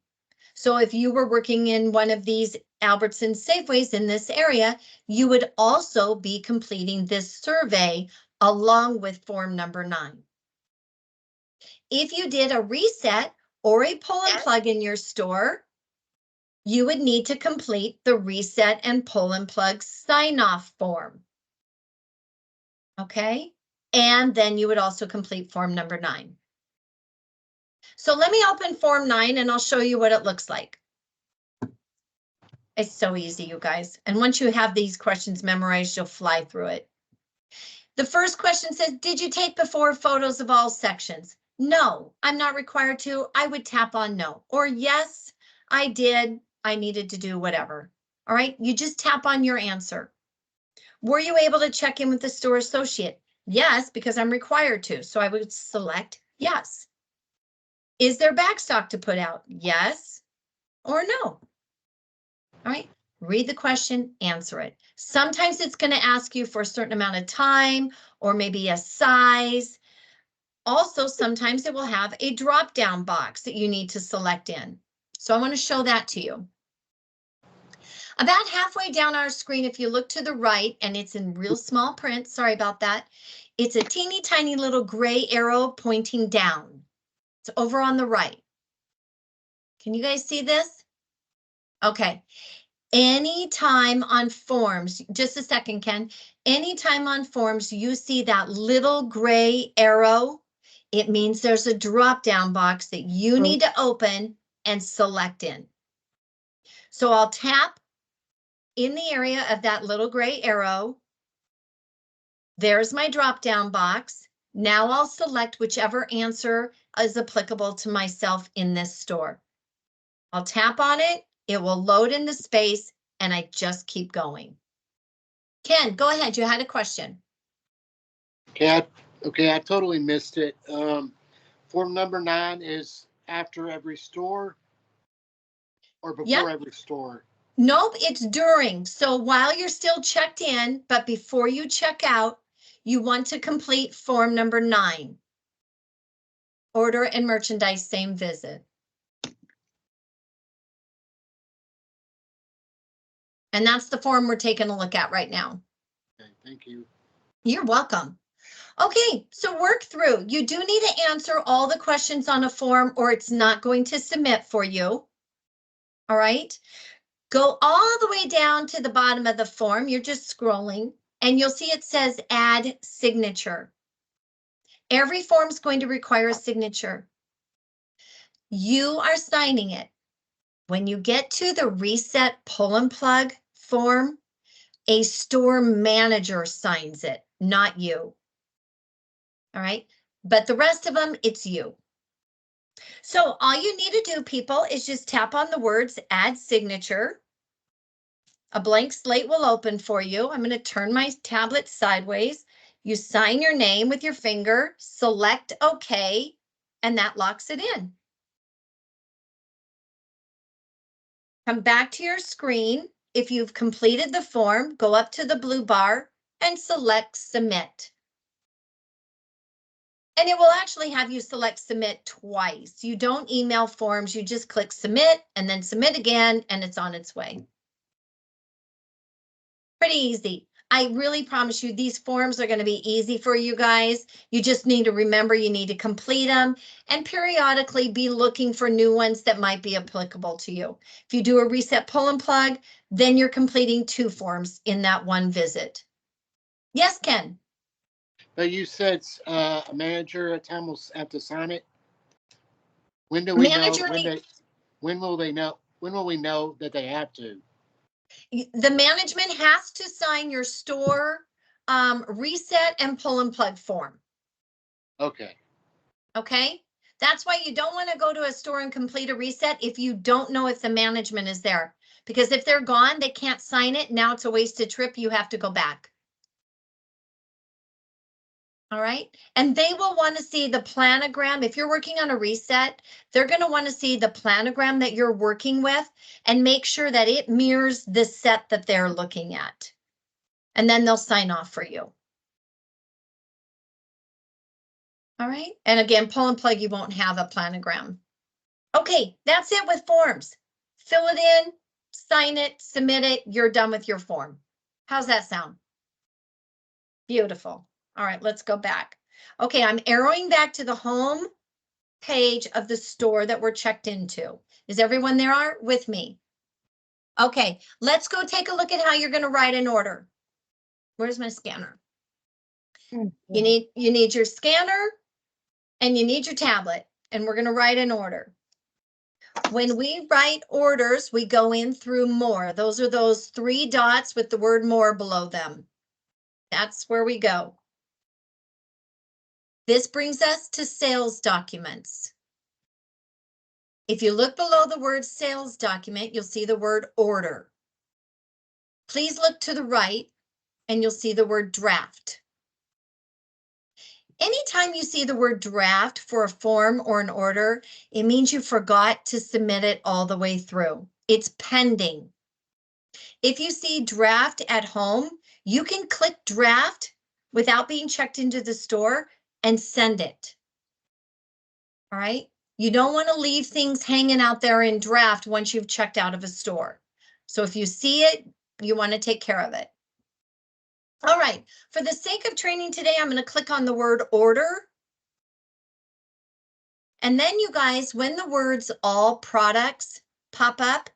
So if you were working in one of these Albertson Safeways in this area, you would also be completing this survey along with form number 9. If you did a reset or a pull and plug in your store, you would need to complete the reset and pull and plug sign-off form. Okay, and then you would also complete form number 9. So let me open form 9 and I'll show you what it looks like. It's so easy, you guys. And once you have these questions memorized, you'll fly through it. The first question says, did you take before photos of all sections? No, I'm not required to. I would tap on no. Or yes, I did. I needed to do whatever. All right, you just tap on your answer. Were you able to check in with the store associate? Yes, because I'm required to. So I would select yes. Is there backstock to put out? Yes or no. All right, read the question, answer it. Sometimes it's going to ask you for a certain amount of time or maybe a size. Also, sometimes it will have a drop-down box that you need to select in. So I want to show that to you. About halfway down our screen, if you look to the right, and it's in real small print, sorry about that, it's a teeny tiny little gray arrow pointing down. It's over on the right. Can you guys see this? Okay. Anytime on forms, just a second, Ken, anytime on forms you see that little gray arrow, it means there's a drop-down box that you need to open and select in. So I'll tap in the area of that little gray arrow. There's my drop-down box. Now I'll select whichever answer is applicable to myself in this store. I'll tap on it. It will load in the space and I just keep going. Ken, go ahead. You had a question. Okay, I totally missed it. Form number 9 is after every store or before every store? Nope, it's during. So while you're still checked in, but before you check out, you want to complete form number 9. Order and merchandise, same visit. And that's the form we're taking a look at right now. Okay, thank you. You're welcome. Okay, so work through. You do need to answer all the questions on a form or it's not going to submit for you. All right, go all the way down to the bottom of the form. You're just scrolling and you'll see it says add signature. Every form is going to require a signature. You are signing it. When you get to the reset pull and plug form, a store manager signs it, not you. All right, but the rest of them, it's you. So all you need to do, people, is just tap on the words add signature. A blank slate will open for you. I'm going to turn my tablet sideways. You sign your name with your finger, select OK, and that locks it in. Come back to your screen. If you've completed the form, go up to the blue bar and select submit. And it will actually have you select submit twice. You don't email forms, you just click submit and then submit again, and it's on its way. Pretty easy. I really promise you, these forms are going to be easy for you guys. You just need to remember you need to complete them and periodically be looking for new ones that might be applicable to you. If you do a reset pull and plug, then you're completing 2 forms in that one visit. Yes, Ken? But you said a manager at time will have to sign it. When do we Manager know? When will they know? When will we know that they have to? The management has to sign your store reset and pull and plug form. Okay. Okay, that's why you don't want to go to a store and complete a reset if you don't know if the management is there. Because if they're gone, they can't sign it. Now it's a wasted trip. You have to go back. All right, and they will want to see the planogram. If you're working on a reset, they're going to want to see the planogram that you're working with and make sure that it mirrors the set that they're looking at. And then they'll sign off for you. All right, and again, pull and plug, you won't have a planogram. Okay, that's it with forms. Fill it in, sign it, submit it, you're done with your form. How's that sound? Beautiful. All right, let's go back. Okay, I'm arrowing back to the home page of the store that we're checked into. Is everyone there with me? Okay, let's go take a look at how you're going to write an order. Where's my scanner? You need your scanner and you need your tablet, and we're going to write an order. When we write orders, we go in through more. Those are those 3 dots with the word more below them. That's where we go. This brings us to sales documents. If you look below the word sales document, you'll see the word order. Please look to the right and you'll see the word draft. Anytime you see the word draft for a form or an order, it means you forgot to submit it all the way through. It's pending. If you see draft at home, you can click draft without being checked into the store and send it. All right. You don't want to leave things hanging out there in draft once you've checked out of a store. So if you see it, you want to take care of it. All right. For the sake of training today, I'm going to click on the word order. And then you guys, when the words all products pop up,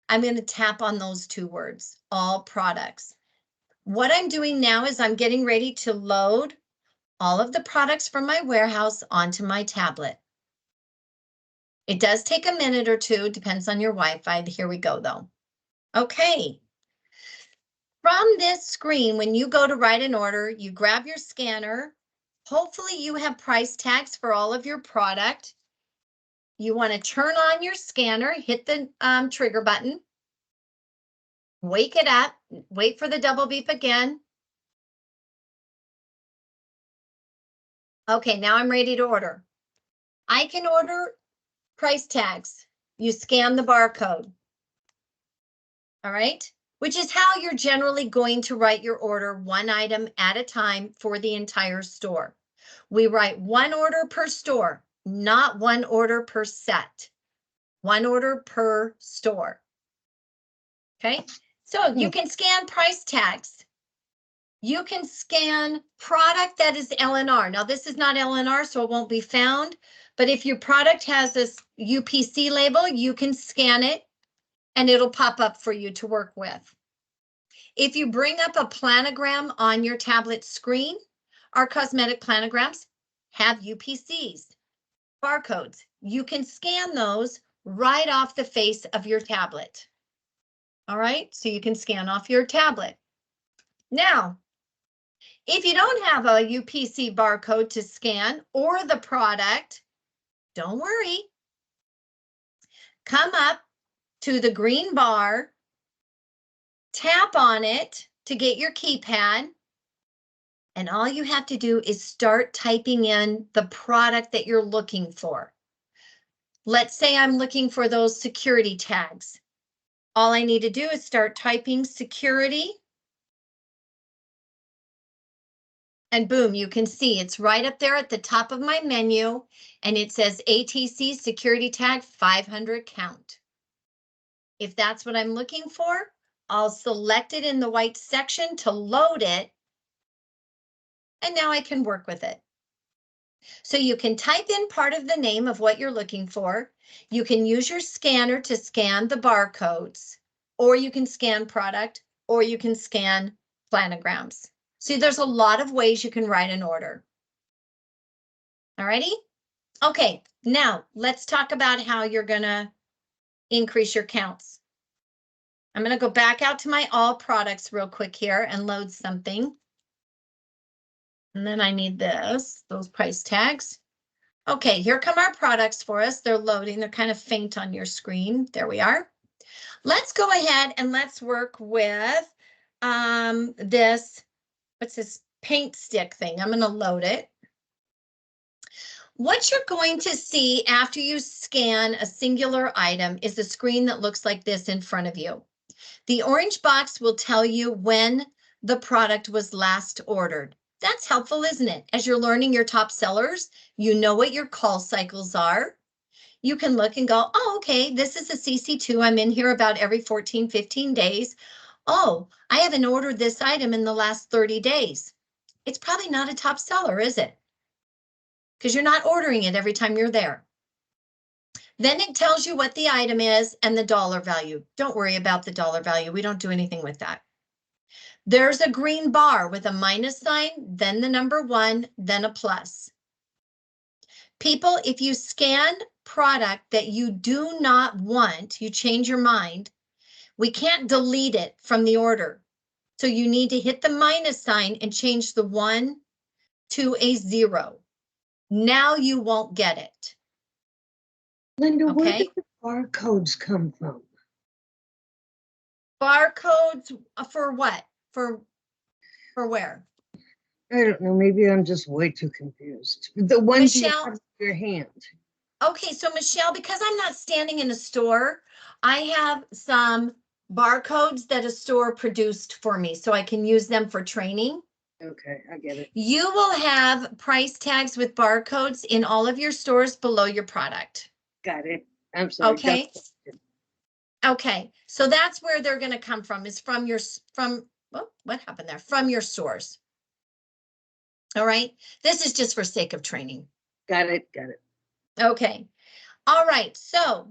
I'm going to tap on those 2 words, all products. What I'm doing now is I'm getting ready to load all of the products from my warehouse onto my tablet. It does take a minute or 2, depends on your Wi-Fi. Here we go though. Okay. From this screen, when you go to write an order, you grab your scanner. Hopefully you have price tags for all of your product. You want to turn on your scanner, hit the trigger button. Wake it up, wait for the double beep again. Okay, now I'm ready to order. I can order price tags. You scan the barcode. All right, which is how you're generally going to write your order 1 item at a time for the entire store. We write 1 order per store, not 1 order per set. 1 order per store. Okay, so you can scan price tags. You can scan product that is LNR. Now this is not LNR, so it won't be found. But if your product has this UPC label, you can scan it and it'll pop up for you to work with. If you bring up a planogram on your tablet screen, our cosmetic planograms have UPCs, barcodes. You can scan those right off the face of your tablet. All right, so you can scan off your tablet. Now, if you don't have a UPC barcode to scan or the product, don't worry. Come up to the green bar, tap on it to get your keypad, and all you have to do is start typing in the product that you're looking for. Let's say I'm looking for those security tags. All I need to do is start typing security. And boom, you can see it's right up there at the top of my menu, and it says ATC security tag 500 count. If that's what I'm looking for, I'll select it in the white section to load it. And now I can work with it. So you can type in part of the name of what you're looking for. You can use your scanner to scan the barcodes, or you can scan product, or you can scan planograms. See, there's a lot of ways you can write an order. All righty? Okay, now let's talk about how you're gonna increase your counts. I'm gonna go back out to my all products real quick here and load something. And then I need those price tags. Okay, here come our products for us. They're loading. They're kind of faint on your screen. There we are. Let's go ahead and let's work with this, what's this paint stick thing? I'm going to load it. What you're going to see after you scan a singular item is a screen that looks like this in front of you. The orange box will tell you when the product was last ordered. That's helpful, isn't it? As you're learning your top sellers, you know what your call cycles are. You can look and go, oh, okay, this is a CC2. I'm in here about every 14, 15 days. Oh, I haven't ordered this item in the last 30 days. It's probably not a top seller, is it? Because you're not ordering it every time you're there. Then it tells you what the item is and the dollar value. Don't worry about the dollar value. We don't do anything with that. There's a green bar with a minus sign, then the number 1, then a plus. People, if you scan product that you do not want, you change your mind, we can't delete it from the order. So you need to hit the minus sign and change the 1 to a 0. Now you won't get it. Linda, where Okay. did the barcodes come from? Barcodes for what? For where? I don't know, maybe I'm just way too confused. The ones you Michelle? have in your hand. Okay, so Michelle, because I'm not standing in a store, I have some barcodes that a store produced for me, so I can use them for training. Okay, I get it. You will have price tags with barcodes in all of your stores below your product. Got it. I'm sorry. Okay. Okay, so that's where they're going to come from, is from your, oh, what happened there? From your stores. All right, this is just for sake of training. Got it, got it. Okay, all right, so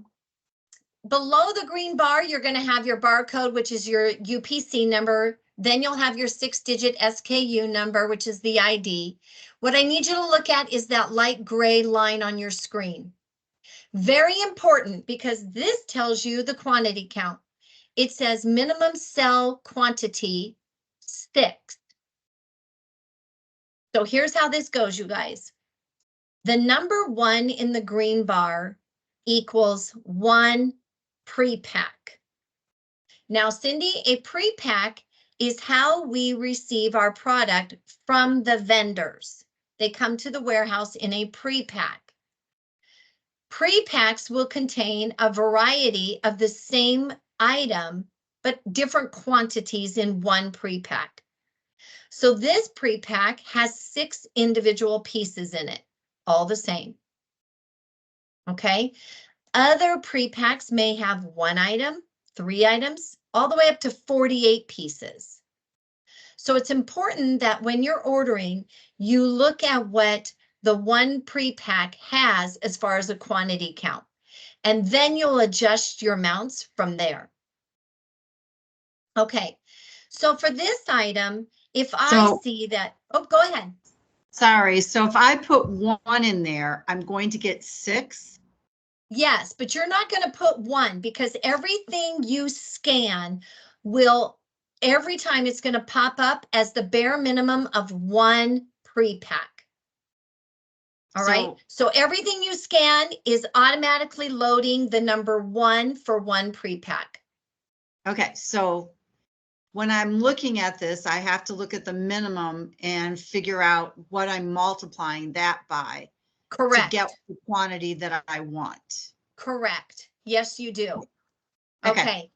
below the green bar, you're going to have your barcode, which is your UPC number. Then you'll have your 6-digit SKU number, which is the ID. What I need you to look at is that light gray line on your screen. Very important, because this tells you the quantity count. It says minimum sell quantity 6. So here's how this goes, you guys. The number 1 in the green bar equals 1 pre-pack. Now, Cindy, a pre-pack is how we receive our product from the vendors. They come to the warehouse in a pre-pack. Pre-packs will contain a variety of the same item, but different quantities in one pre-pack. So this pre-pack has 6 individual pieces in it, all the same. Okay. Other pre-packs may have 1 item, 3 items, all the way up to 48 pieces. So it's important that when you're ordering, you look at what the one pre-pack has as far as a quantity count, and then you'll adjust your amounts from there. Okay, so for this item, if I see that, oh, go ahead. Sorry, so if I put 1 in there, I'm going to get 6? Yes, but you're not going to put 1, because everything you scan will, every time it's going to pop up as the bare minimum of 1 pre-pack. All right, so everything you scan is automatically loading the number 1 for 1 pre-pack. Okay, so when I'm looking at this, I have to look at the minimum and figure out what I'm multiplying that by. Correct. To get the quantity that I want. Correct. Yes, you do. Okay. Okay.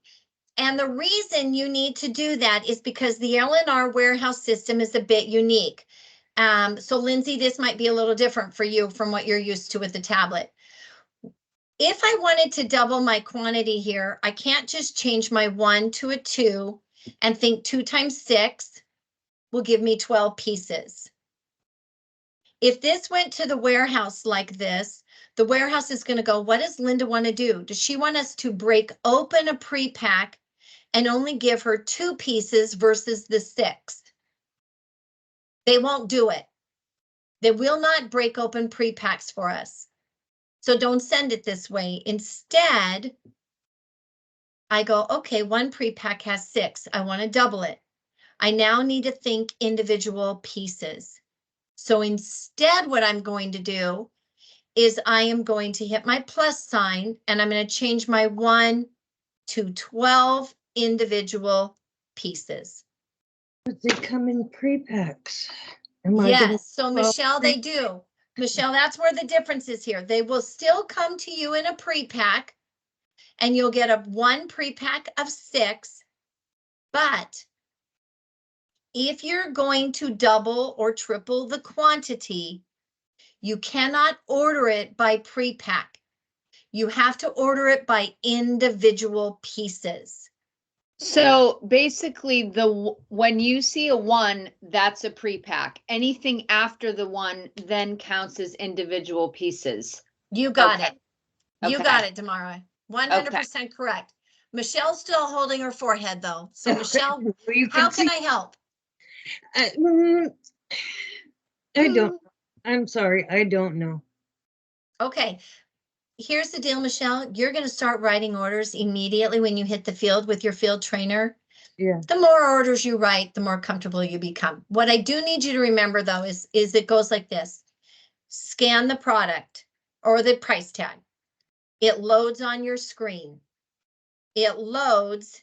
And the reason you need to do that is because the LNR warehouse system is a bit unique. So Lindsay, this might be a little different for you from what you're used to with the tablet. If I wanted to double my quantity here, I can't just change my 1 to a 2 and think 2 times 6 will give me 12 pieces. If this went to the warehouse like this, the warehouse is going to go, what does Linda want to do? Does she want us to break open a pre-pack and only give her 2 pieces versus the 6? They won't do it. They will not break open pre-packs for us. So don't send it this way. Instead, I go, okay, 1 pre-pack has 6. I want to double it. I now need to think individual pieces. So instead, what I'm going to do is I am going to hit my plus sign and I'm going to change my 1 to 12 individual pieces. But they come in pre-packs. Am I gonna- Yes, so Michelle, they do. Michelle, that's where the difference is here. They will still come to you in a pre-pack and you'll get a 1 pre-pack of 6. But if you're going to double or triple the quantity, you cannot order it by pre-pack. You have to order it by individual pieces. So basically when you see a 1, that's a pre-pack. Anything after the 1 then counts as individual pieces. You got Okay. it. You Okay. got it, Damara. 100% correct. Michelle's still holding her forehead though. So Michelle, Well, you how see- can I help? I don't. I'm sorry. I don't know. Okay. Here's the deal, Michelle. You're going to start writing orders immediately when you hit the field with your field trainer. Yeah. The more orders you write, the more comfortable you become. What I do need you to remember though is it goes like this. Scan the product or the price tag. It loads on your screen. It loads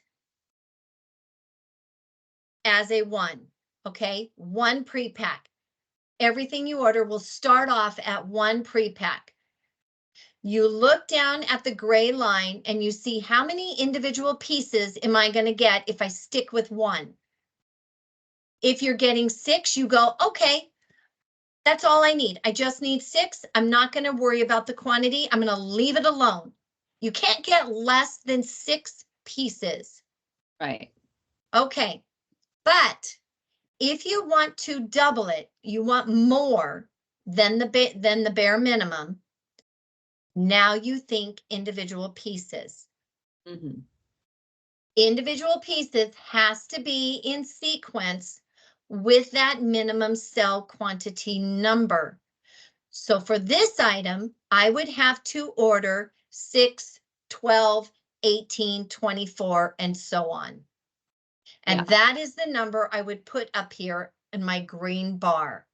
as a 1, okay? 1 pre-pack. Everything you order will start off at 1 pre-pack. You look down at the gray line and you see how many individual pieces am I going to get if I stick with 1. If you're getting 6, you go, okay, that's all I need. I just need 6. I'm not going to worry about the quantity. I'm going to leave it alone. You can't get less than 6 pieces. Right. Okay, but if you want to double it, you want more than the bare minimum. Now you think individual pieces. Mhm. Individual pieces has to be in sequence with that minimum cell quantity number. So for this item, I would have to order 6, 12, 18, 24, and so on. And Yeah. that is the number I would put up here in my green bar.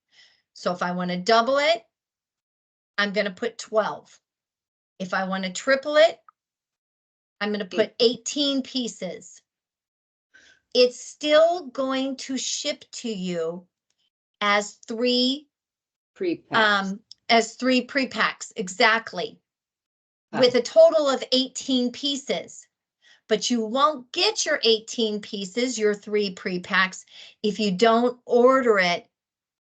So if I want to double it, I'm going to put 12. If I want to triple it, I'm going to put 18 pieces. It's still going to ship to you as 3 Pre-packs. as 3 pre-packs, exactly, Okay. with a total of 18 pieces. But you won't get your 18 pieces, your 3 pre-packs, if you don't order it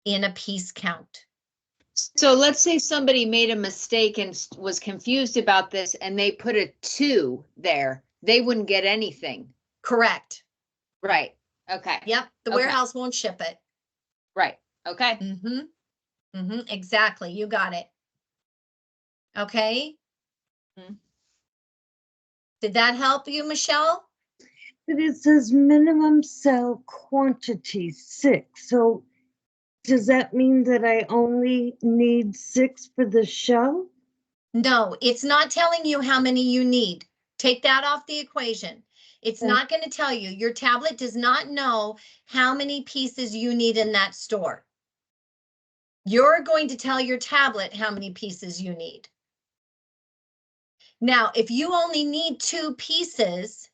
in a piece count. So let's say somebody made a mistake and was confused about this and they put a 2 there. They wouldn't get anything. Correct. Right. Okay. Yep, the Okay. warehouse won't ship it. Right. Okay. Exactly, you got it. Okay. Mhm. Did that help you, Michelle? But it says minimum cell quantity 6. So does that mean that I only need 6 for the shell? No, it's not telling you how many you need. Take that off the equation. It's Okay. not going to tell you. Your tablet does not know how many pieces you need in that store. You're going to tell your tablet how many pieces you need. Now, if you only need 2 pieces,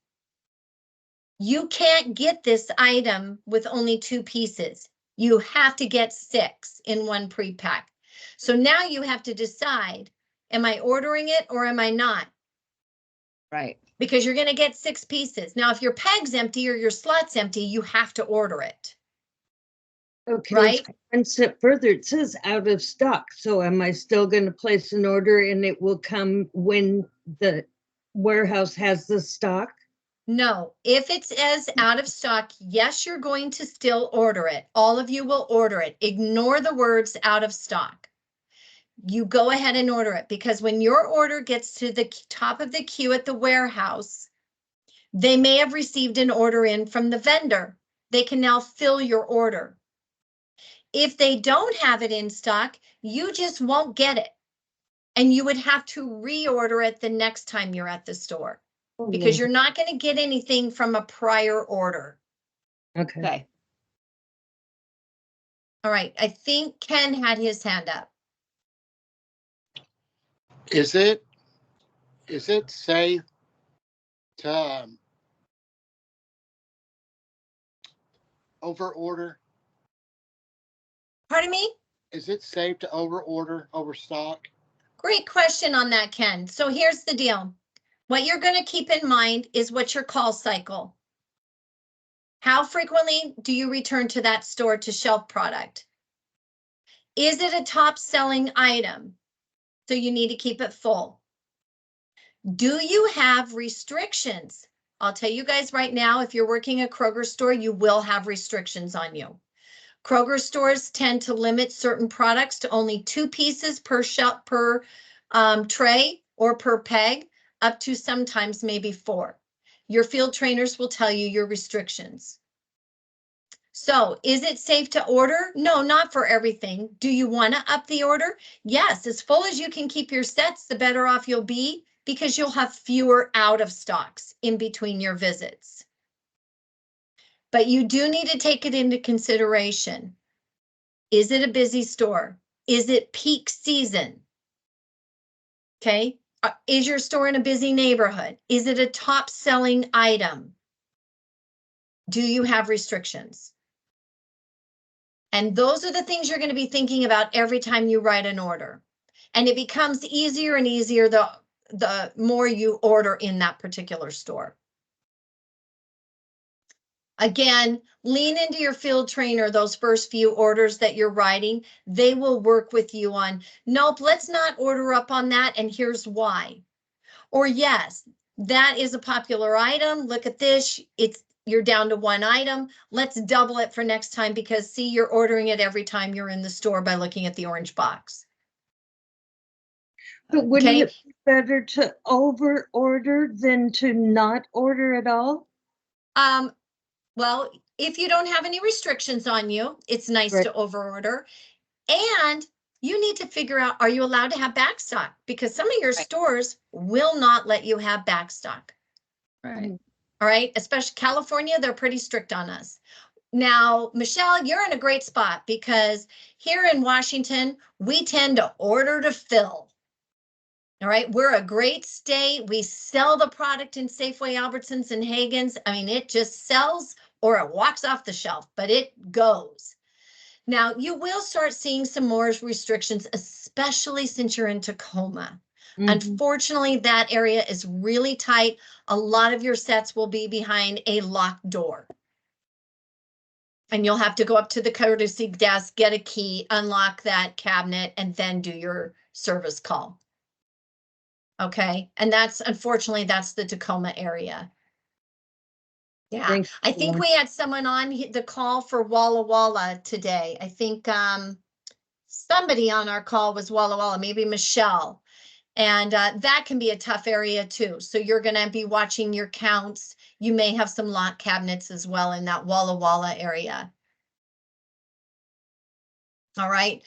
you can't get this item with only 2 pieces. You have to get 6 in 1 pre-pack. So now you have to decide, am I ordering it or am I not? Right. Because you're going to get 6 pieces. Now, if your peg's empty or your slot's empty, you have to order it. Okay, Right? one step further, it says out of stock. So am I still going to place an order and it will come when the warehouse has the stock? No, if it says out of stock, yes, you're going to still order it. All of you will order it. Ignore the words out of stock. You go ahead and order it because when your order gets to the top of the queue at the warehouse, they may have received an order in from the vendor. They can now fill your order. If they don't have it in stock, you just won't get it. And you would have to reorder it the next time you're at the store because you're not going to get anything from a prior order. Okay. Okay. All right, I think Ken had his hand up. Is it safe to over order? Pardon me? Is it safe to over order, overstock? Great question on that, Ken. So here's the deal. What you're going to keep in mind is what's your call cycle. How frequently do you return to that store to shelf product? Is it a top selling item? So you need to keep it full. Do you have restrictions? I'll tell you guys right now, if you're working a Kroger store, you will have restrictions on you. Kroger stores tend to limit certain products to only 2 pieces per shelf, per tray or per peg, up to sometimes maybe 4. Your field trainers will tell you your restrictions. So is it safe to order? No, not for everything. Do you want to up the order? Yes, as full as you can keep your sets, the better off you'll be because you'll have fewer out of stocks in between your visits. But you do need to take it into consideration. Is it a busy store? Is it peak season? Okay. Is your store in a busy neighborhood? Is it a top selling item? Do you have restrictions? And those are the things you're going to be thinking about every time you write an order. And it becomes easier and easier the more you order in that particular store. Again, lean into your field trainer, those first few orders that you're writing, they will work with you on, nope, let's not order up on that, and here's why. Or yes, that is a popular item, look at this, you're down to 1 item, let's double it for next time because see, you're ordering it every time you're in the store by looking at the orange box. But wouldn't Okay. it be better to over order than to not order at all? Well, if you don't have any restrictions on you, it's nice Right. to overorder. And you need to figure out, are you allowed to have backstock? Because some of your Right. stores will not let you have backstock. Right. All right, especially California, they're pretty strict on us. Now, Michelle, you're in a great spot because here in Washington, we tend to order to fill. All right, we're a great state. We sell the product in Safeway, Albertsons, and Hagen's. I mean, it just sells or it walks off the shelf, but it goes. Now, you will start seeing some more restrictions, especially since you're in Tacoma. Mhm. Unfortunately, that area is really tight. A lot of your sets will be behind a locked door. And you'll have to go up to the courtesy desk, get a key, unlock that cabinet, and then do your service call. Okay, and unfortunately, that's the Tacoma area. Yeah, Thanks, I think Lauren. we had someone on the call for Walla Walla today. I think somebody on our call was Walla Walla, maybe Michelle. And that can be a tough area too. So you're gonna be watching your counts. You may have some lock cabinets as well in that Walla Walla area. All right,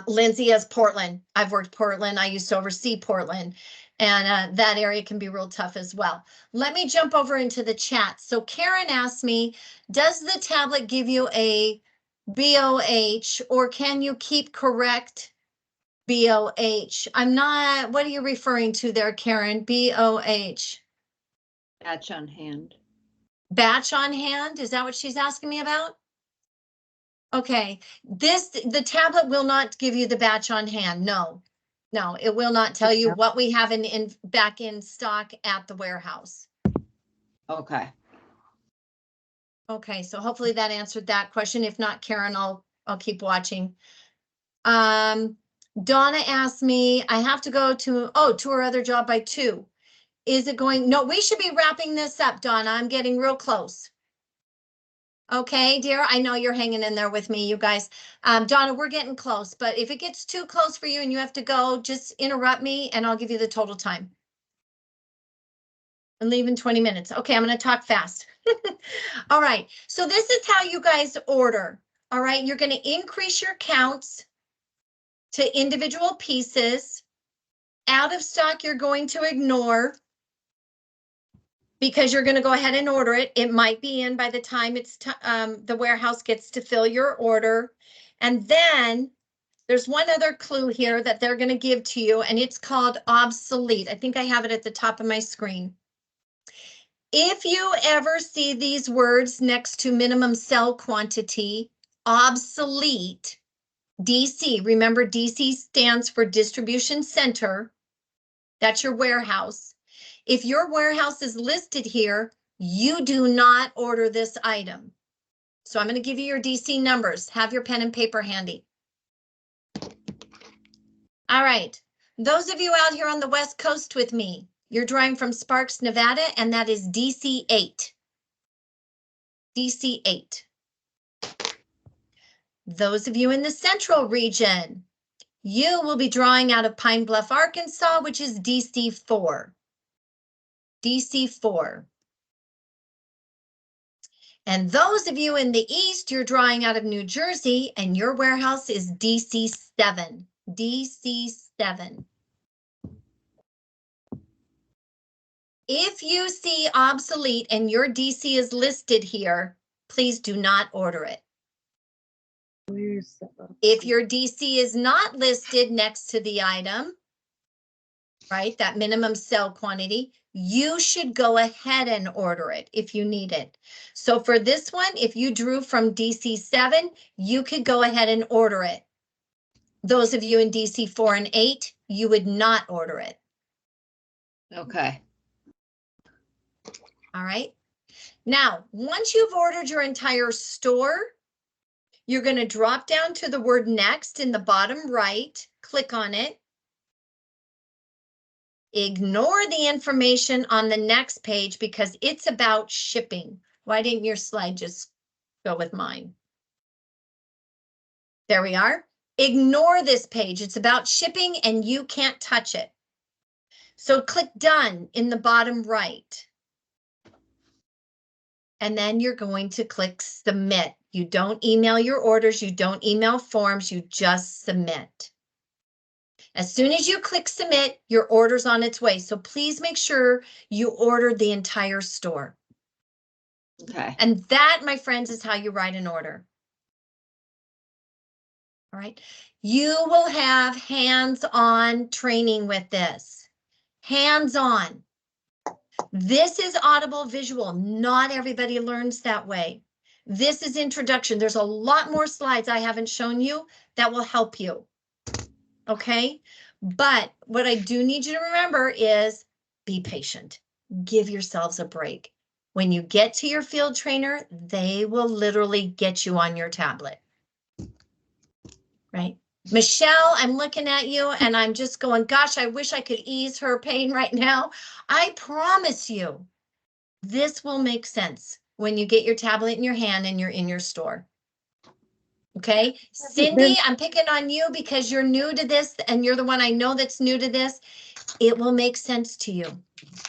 Lindsay has Portland. I've worked Portland. I used to oversee Portland. And that area can be real tough as well. Let me jump over into the chat. So Karen asked me, does the tablet give you a BOH or can you keep correct BOH? I'm not, what are you referring to there, Karen? BOH? Batch on hand. Batch on hand? Is that what she's asking me about? Okay, the tablet will not give you the batch on hand. No. No, it will not tell you what we have back in stock at the warehouse. Okay. Okay, so hopefully that answered that question. If not, Karen, I'll keep watching. Donna asked me, I have to go to her other job by 2. Is it going? No, we should be wrapping this up, Donna. I'm getting real close. Okay, dear, I know you're hanging in there with me, you guys. Donna, we're getting close, but if it gets too close for you and you have to go, just interrupt me and I'll give you the total time. And leave in 20 minutes. Okay, I'm going to talk fast. All right, so this is how you guys order. All right, you're going to increase your counts to individual pieces. Out of stock, you're going to ignore because you're going to go ahead and order it. It might be in by the time it's the warehouse gets to fill your order. And then there's one other clue here that they're going to give to you, and it's called obsolete. I think I have it at the top of my screen. If you ever see these words next to minimum sell quantity, obsolete, DC, remember DC stands for distribution center. That's your warehouse. If your warehouse is listed here, you do not order this item. So I'm going to give you your DC numbers. Have your pen and paper handy. All right. Those of you out here on the West Coast with me, you're driving from Sparks, Nevada, and that is DC 8. DC 8. Those of you in the Central region, you will be drawing out of Pine Bluff, Arkansas, which is DC 4. DC 4. And those of you in the East, you're drawing out of New Jersey, and your warehouse is DC 7. DC 7. If you see obsolete and your DC is listed here, please do not order it. If your DC is not listed next to the item, right, that minimum sell quantity, you should go ahead and order it if you need it. So for this one, if you drew from DC 7, you could go ahead and order it. Those of you in DC 4 and 8, you would not order it. Okay. All right. Now, once you've ordered your entire store, you're going to drop down to the word next in the bottom right, click on it. Ignore the information on the next page because it's about shipping. Why didn't your slide just go with mine? There we are. Ignore this page. It's about shipping and you can't touch it. So click done in the bottom right. And then you're going to click submit. You don't email your orders. You don't email forms. You just submit. As soon as you click submit, your order's on its way. So please make sure you order the entire store. Okay. And that, my friends, is how you write an order. All right. You will have hands-on training with this. Hands-on. This is audible visual. Not everybody learns that way. This is introduction. There's a lot more slides I haven't shown you that will help you. Okay, but what I do need you to remember is be patient. Give yourselves a break. When you get to your field trainer, they will literally get you on your tablet. Right? Michelle, I'm looking at you and I'm just going, gosh, I wish I could ease her pain right now. I promise you, this will make sense when you get your tablet in your hand and you're in your store. Okay, Cindy, I'm picking on you because you're new to this and you're the one I know that's new to this. It will make sense to you.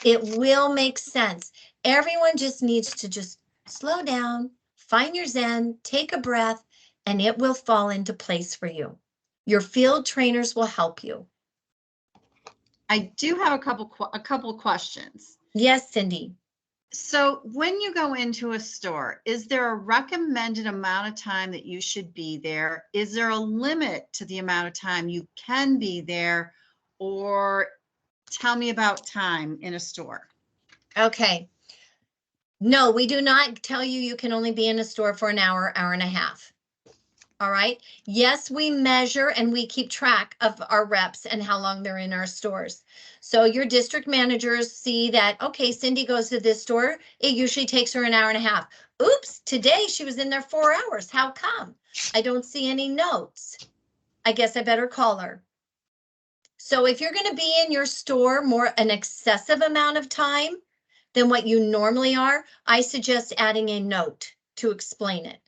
It will make sense. Everyone just needs to just slow down, find your Zen, take a breath, and it will fall into place for you. Your field trainers will help you. I do have a couple questions. Yes, Cindy. So when you go into a store, is there a recommended amount of time that you should be there? Is there a limit to the amount of time you can be there? Or tell me about time in a store. Okay. No, we do not tell you you can only be in a store for an hour, hour and a half. All right. Yes, we measure and we keep track of our reps and how long they're in our stores. So your district managers see that, okay, Cindy goes to this store. It usually takes her an hour and a half. Oops, today she was in there 4 hours. How come? I don't see any notes. I guess I better call her. So if you're going to be in your store an excessive amount of time than what you normally are, I suggest adding a note to explain it.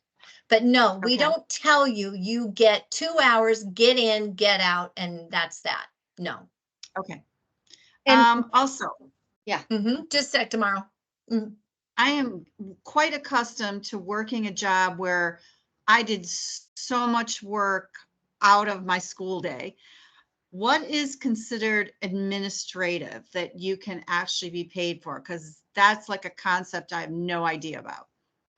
But no, we Okay. don't tell you, you get 2 hours, get in, get out, and that's that. No. Okay. And Also, Just a sec, tomorrow. I am quite accustomed to working a job where I did so much work out of my school day. What is considered administrative that you can actually be paid for? Because that's like a concept I have no idea about.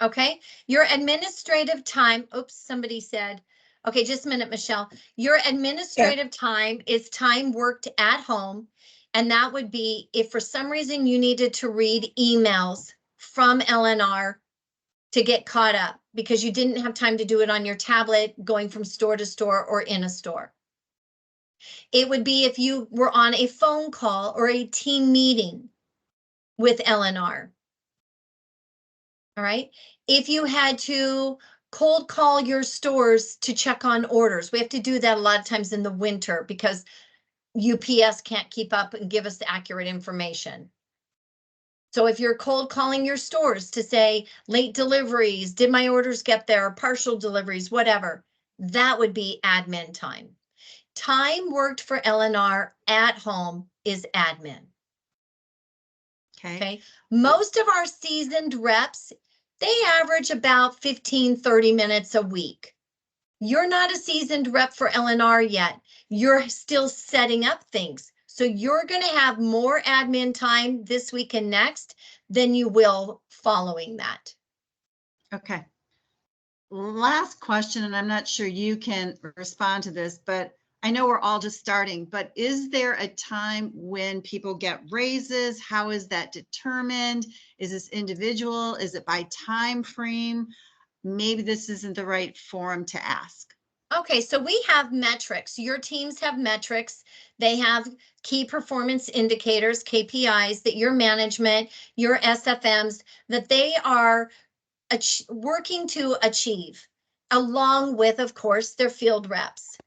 Okay, your administrative time, oops, somebody said, okay, just a minute, Michelle. Your administrative time is time worked at home. And that would be if for some reason you needed to read emails from LNR to get caught up because you didn't have time to do it on your tablet going from store to store or in a store. It would be if you were on a phone call or a team meeting with LNR. All right. If you had to cold call your stores to check on orders, we have to do that a lot of times in the winter because UPS can't keep up and give us the accurate information. So if you're cold calling your stores to say late deliveries, did my orders get there, partial deliveries, whatever, that would be admin time. Time worked for LNR at home is admin. Okay. Most of our seasoned reps, they average about 15, 30 minutes a week. You're not a seasoned rep for LNR yet. You're still setting up things. So you're going to have more admin time this week and next than you will following that. Okay. Last question, and I'm not sure you can respond to this, but I know we're all just starting, but is there a time when people get raises? How is that determined? Is this individual? Is it by time frame? Maybe this isn't the right forum to ask. Okay, so we have metrics. Your teams have metrics. They have key performance indicators, KPIs, that your management, your SFMs, that they are working to achieve, along with, of course, their field reps.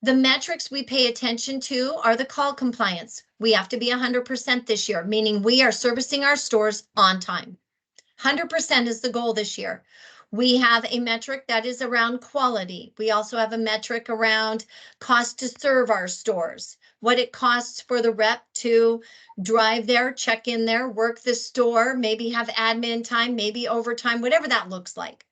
The metrics we pay attention to are the call compliance. We have to be 100% this year, meaning we are servicing our stores on time. 100% is the goal this year. We have a metric that is around quality. We also have a metric around cost to serve our stores, what it costs for the rep to drive there, check in there, work the store, maybe have admin time, maybe overtime, whatever that looks like.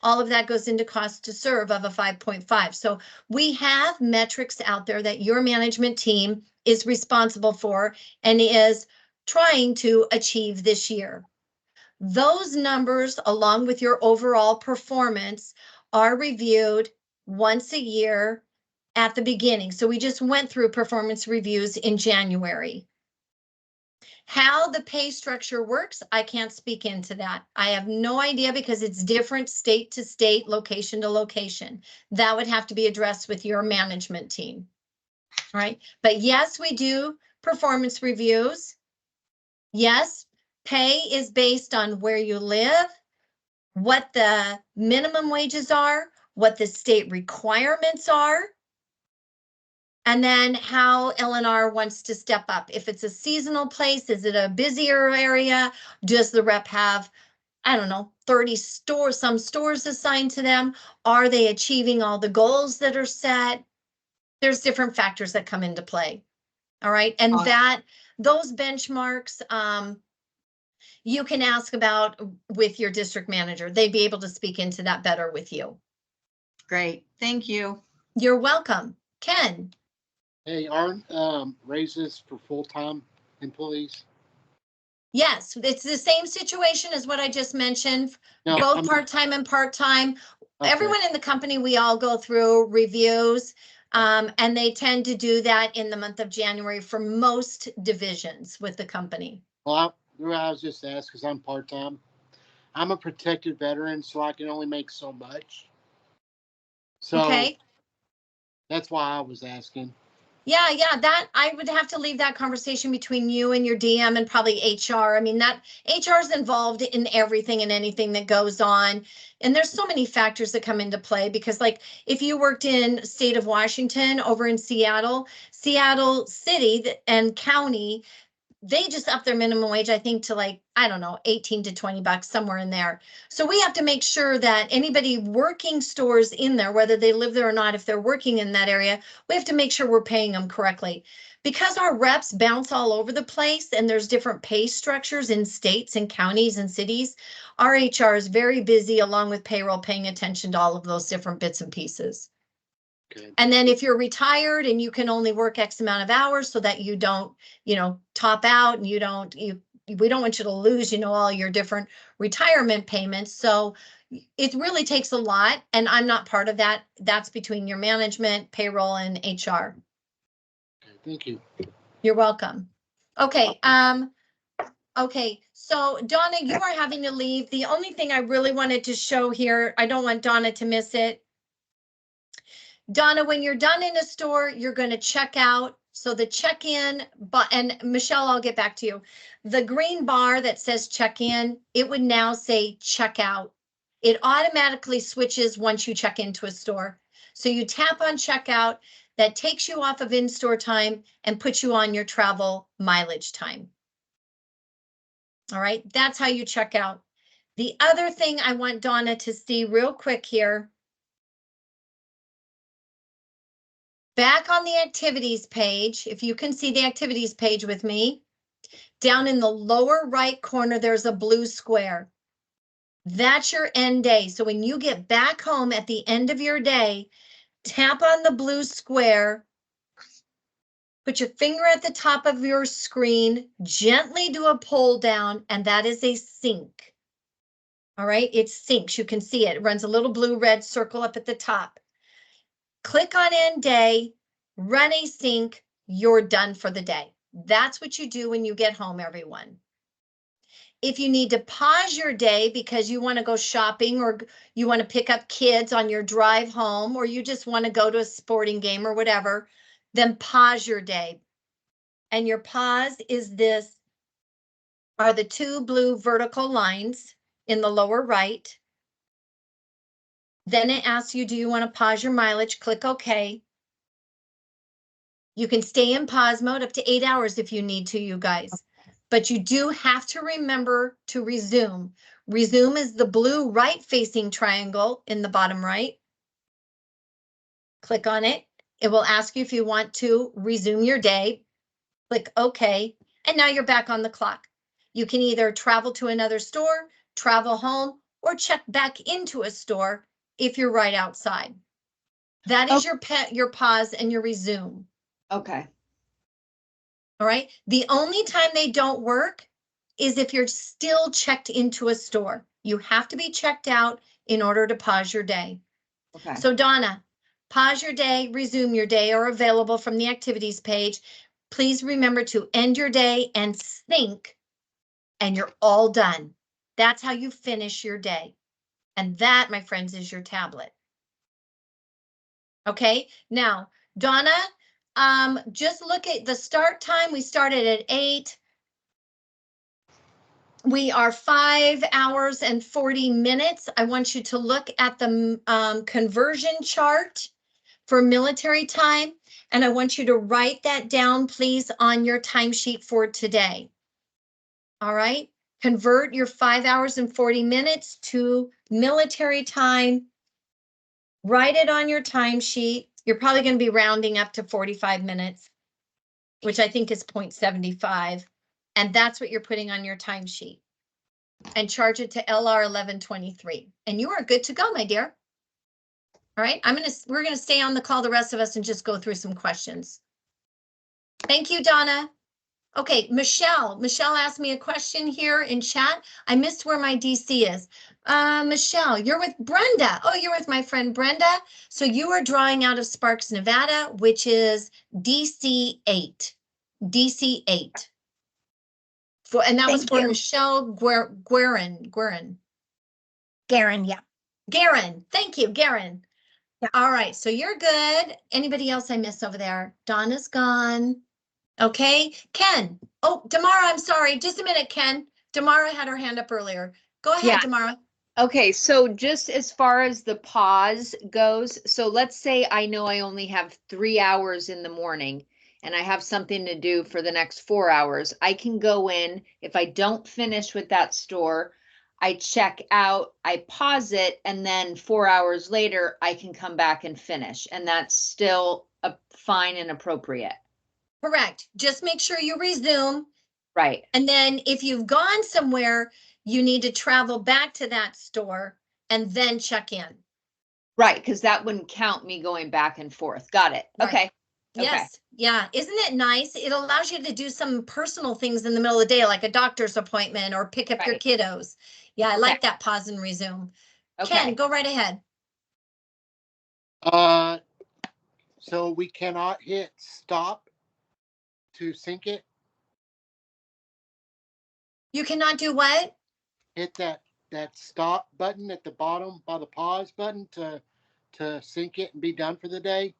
All of that goes into cost to serve of a 5.5. So we have metrics out there that your management team is responsible for and is trying to achieve this year. Those numbers, along with your overall performance, are reviewed once a year at the beginning. So we just went through performance reviews in January. How the pay structure works, I can't speak into that. I have no idea because it's different state to state, location to location. That would have to be addressed with your management team. Right? But yes, we do performance reviews. Yes, pay is based on where you live, what the minimum wages are, what the state requirements are, and then how LNR wants to step up. If it's a seasonal place, is it a busier area? Does the rep have, I don't know, 30 stores, some stores assigned to them? Are they achieving all the goals that are set? There's different factors that come into play. All right. And those benchmarks, you can ask about with your district manager. They'd be able to speak into that better with you. Great. Thank you. You're welcome. Ken. Hey, aren't raises for full-time employees? Yes, it's the same situation as what I just mentioned, No, both part-time and part-time. okay. Everyone in the company, we all go through reviews, and they tend to do that in the month of January for most divisions with the company. Well, I was just asked because I'm part-time. I'm a protected veteran, so I can only make so much. So Okay. that's why I was asking. Yeah, that I would have to leave that conversation between you and your DM and probably HR. I mean, that HR is involved in everything and anything that goes on. And there's so many factors that come into play because like if you worked in state of Washington over in Seattle, Seattle City and County, they just up their minimum wage, I think, to like, I don't know, 18 to 20 bucks, somewhere in there. So we have to make sure that anybody working stores in there, whether they live there or not, if they're working in that area, we have to make sure we're paying them correctly. Because our reps bounce all over the place and there's different pay structures in states and counties and cities, our HR is very busy along with payroll paying attention to all of those different bits and pieces. Okay. And then if you're retired and you can only work X amount of hours so that you don't, top out and we don't want you to lose, all your different retirement payments. So it really takes a lot and I'm not part of that. That's between your management, payroll and HR. Okay, thank you. You're welcome. Okay. Okay. So Donna, you are having to leave. The only thing I really wanted to show here, I don't want Donna to miss it. Donna, when you're done in a store, you're going to check out. So the check-in, and Michelle, I'll get back to you. The green bar that says check-in, it would now say check-out. It automatically switches once you check into a store. So you tap on checkout, that takes you off of in-store time and puts you on your travel mileage time. All right, that's how you check out. The other thing I want Donna to see real quick here, back on the activities page, if you can see the activities page with me, down in the lower right corner, there's a blue square. That's your end day. So when you get back home at the end of your day, tap on the blue square, put your finger at the top of your screen, gently do a pull down, and that is a sync. All right, it syncs. You can see it. It runs a little blue-red circle up at the top. Click on end day, run a sync, you're done for the day. That's what you do when you get home, everyone. If you need to pause your day because you want to go shopping or you want to pick up kids on your drive home or you just want to go to a sporting game or whatever, then pause your day. And your pause is this, are the two blue vertical lines in the lower right. Then it asks you, do you want to pause your mileage? Click OK. You can stay in pause mode up to 8 hours if you need to, you guys. But you do have to remember to resume. Resume is the blue right-facing triangle in the bottom right. Click on it. It will ask you if you want to resume your day. Click OK. And now you're back on the clock. You can either travel to another store, travel home, or check back into a store if you're right outside. That is your pause and your resume. Okay. All right. The only time they don't work is if you're still checked into a store. You have to be checked out in order to pause your day. Okay. So Donna, pause your day, resume your day are available from the activities page. Please remember to end your day and sync, and you're all done. That's how you finish your day. And that, my friends, is your tablet. Okay. Now, Donna, just look at the start time. We started at 8. We are 5 hours and 40 minutes. I want you to look at the conversion chart for military time. And I want you to write that down, please, on your timesheet for today. All right. Convert your 5 hours and 40 minutes to military time. Write it on your timesheet. You're probably going to be rounding up to 45 minutes, which I think is 0.75. And that's what you're putting on your timesheet. And charge it to LR 1123. And you are good to go, my dear. All right, we're gonna stay on the call, the rest of us, and just go through some questions. Thank you, Donna. Okay, Michelle asked me a question here in chat. I missed where my DC is. Michelle, you're with Brenda. Oh, you're with my friend Brenda. So you are drawing out of Sparks, Nevada, which is DC 8. DC 8. And that was for Michelle Guerin. Garen, yeah. Garen, thank you, Garen. All right, so you're good. Anybody else I missed over there? Donna's gone. Okay, Ken. Oh, Damara, I'm sorry. Just a minute, Ken. Damara had her hand up earlier. Go ahead, Yeah. Damara. Okay, so just as far as the pause goes, so let's say I know I only have 3 hours in the morning and I have something to do for the next 4 hours. I can go in, if I don't finish with that store, I check out, I pause it, and then 4 hours later, I can come back and finish. And that's still fine and appropriate. Correct. Just make sure you resume. Right. And then if you've gone somewhere, you need to travel back to that store and then check in. Right, because that wouldn't count me going back and forth. Got it. Right. Okay. Yes. Yeah. Isn't it nice? It allows you to do some personal things in the middle of the day, like a doctor's appointment or pick up your Right. kiddos. Yeah, I Okay. like that pause and resume. Okay. Ken, go right ahead. So we cannot hit stop to sync it. You cannot do what? Hit that stop button at the bottom by the pause button to sync it and be done for the day.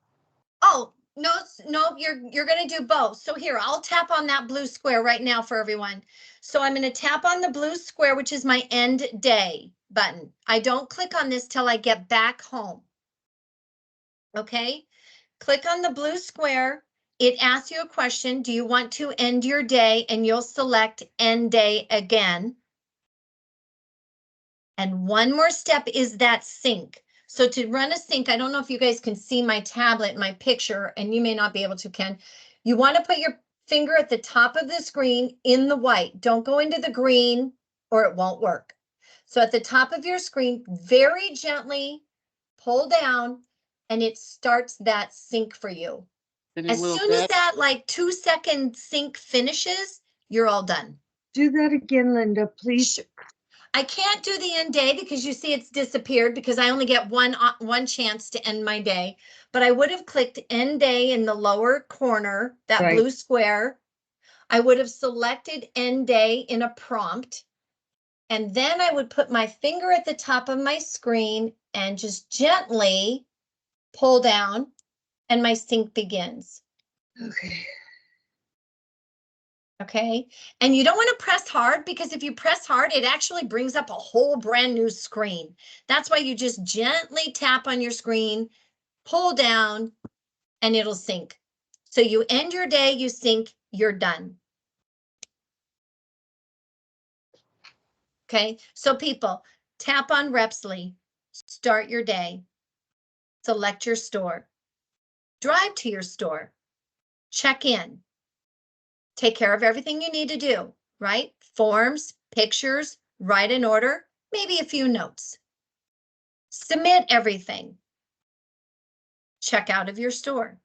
Oh, no, no, you're going to do both. So here, I'll tap on that blue square right now for everyone. So I'm going to tap on the blue square, which is my end day button. I don't click on this till I get back home. Okay, click on the blue square. It asks you a question. Do you want to end your day? And you'll select end day again. And one more step is that sync. So to run a sync, I don't know if you guys can see my tablet, my picture, and you may not be able to, Ken. You want to put your finger at the top of the screen in the white. Don't go into the green or it won't work. So at the top of your screen, very gently pull down and it starts that sync for you. As soon as that like 2-second sync finishes, you're all done. Do that again, Linda, please. Sure. I can't do the end day because you see it's disappeared because I only get one chance to end my day. But I would have clicked end day in the lower corner, that Right. blue square. I would have selected end day in a prompt. And then I would put my finger at the top of my screen and just gently pull down and my sync begins. Okay. Okay, and you don't want to press hard because if you press hard, it actually brings up a whole brand new screen. That's why you just gently tap on your screen, pull down, and it'll sync. So you end your day, you sync, you're done. Okay, so people, tap on Repsly, start your day, select your store, drive to your store, check in. Take care of everything you need to do, right? Forms, pictures, write an order, maybe a few notes. Submit everything. Check out of your store.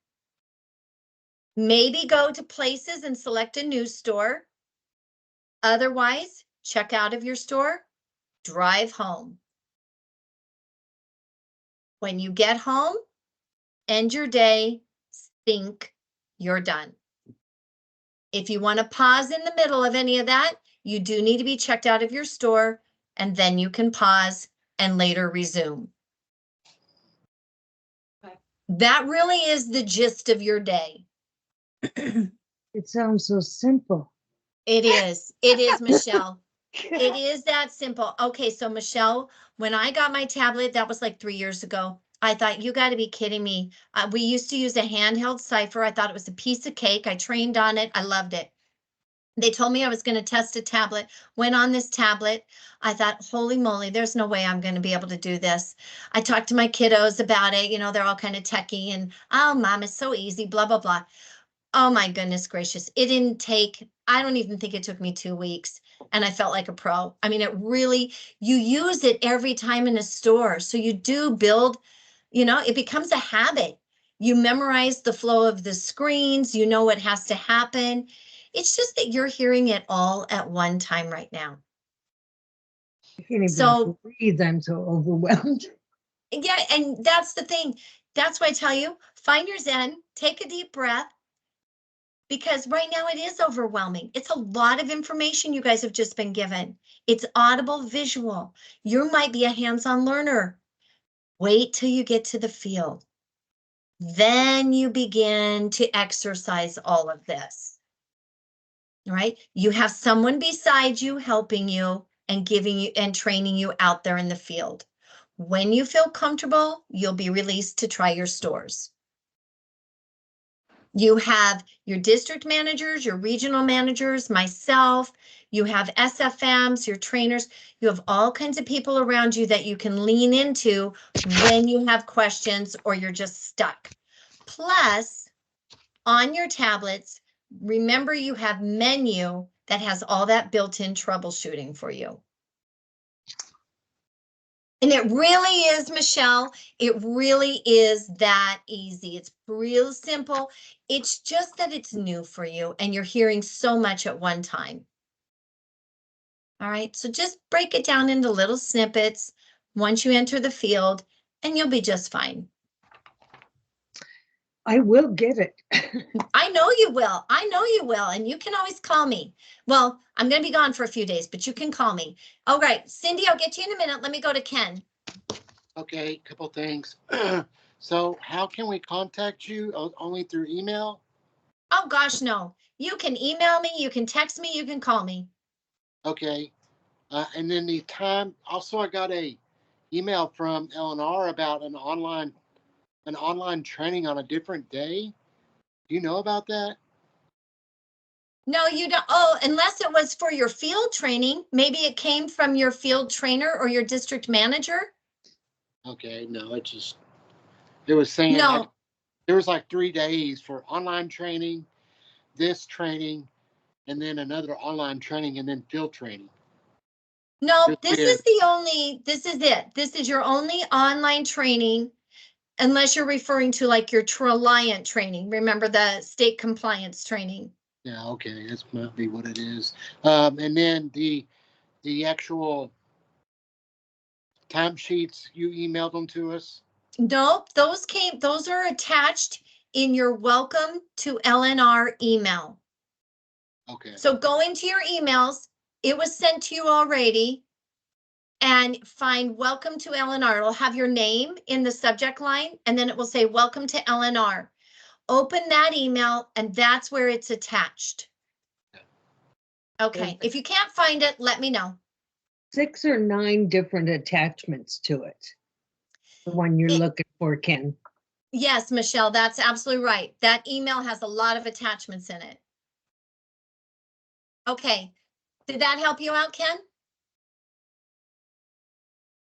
Maybe go to places and select a new store. Otherwise, check out of your store, drive home. When you get home, end your day, think you're done. If you want to pause in the middle of any of that, you do need to be checked out of your store, and then you can pause and later resume. Okay. That really is the gist of your day. It sounds so simple. It is, Michelle. It is that simple. Okay, so Michelle, when I got my tablet, that was like 3 years ago. I thought, you got to be kidding me. We used to use a handheld cipher. I thought it was a piece of cake. I trained on it. I loved it. They told me I was going to test a tablet, went on this tablet. I thought, holy moly, there's no way I'm going to be able to do this. I talked to my kiddos about it. You know, they're all kind of techie and, oh, mom, it's so easy, blah, blah, blah. Oh my goodness gracious. It didn't take, I don't even think it took me 2 weeks and I felt like a pro. I mean, it really, you use it every time in a store. So you do build, you know, it becomes a habit. You memorize the flow of the screens, you know what has to happen. It's just that you're hearing it all at one time right now. I can't even So- breathe. I'm so overwhelmed. Yeah, and that's the thing. That's why I tell you, find your Zen, take a deep breath, because right now it is overwhelming. It's a lot of information you guys have just been given. It's audible, visual. You might be a hands-on learner. Wait till you get to the field. Then you begin to exercise all of this. All right? You have someone beside you helping you and giving you and training you out there in the field. When you feel comfortable, you'll be released to try your stores. You have your district managers, your regional managers, myself, you have SFMs, your trainers, you have all kinds of people around you that you can lean into when you have questions or you're just stuck. Plus, on your tablets, remember you have menu that has all that built-in troubleshooting for you. And it really is, Michelle, it really is that easy. It's real simple. It's just that it's new for you and you're hearing so much at one time. All right, so just break it down into little snippets once you enter the field and you'll be just fine. I will get it. I know you will. I know you will. And you can always call me. Well, I'm going to be gone for a few days, but you can call me. All right, Cindy, I'll get to you in a minute. Let me go to Ken. Okay, couple things. So how can we contact you? Only through email? Oh, gosh, no. You can email me, you can text me, you can call me. Okay. And then the time, also I got a email from LNR about an online training on a different day. Do you know about that? No, you don't. Oh, unless it was for your field training. Maybe it came from your field trainer or your district manager. Okay, no, it was saying No, there was like 3 days for online training, this training, and then another online training and then field training. no, It's this weird. is this is it. This is your only online training, unless you're referring to like your Traliant training. Remember the state compliance training. Yeah, okay, this might be what it is. And then the actual timesheets, you emailed them to us? Nope, those are attached in your welcome to LNR email. Okay, So go into your emails, it was sent to you already, and find welcome to LNR. It'll have your name in the subject line, and then it will say welcome to LNR. Open that email, and that's where it's attached. Okay, if you can't find it, let me know. 6 or 9 different attachments to it. The one you're looking for, Ken. Yes, Michelle, that's absolutely right. That email has a lot of attachments in it. Okay, did that help you out, Ken?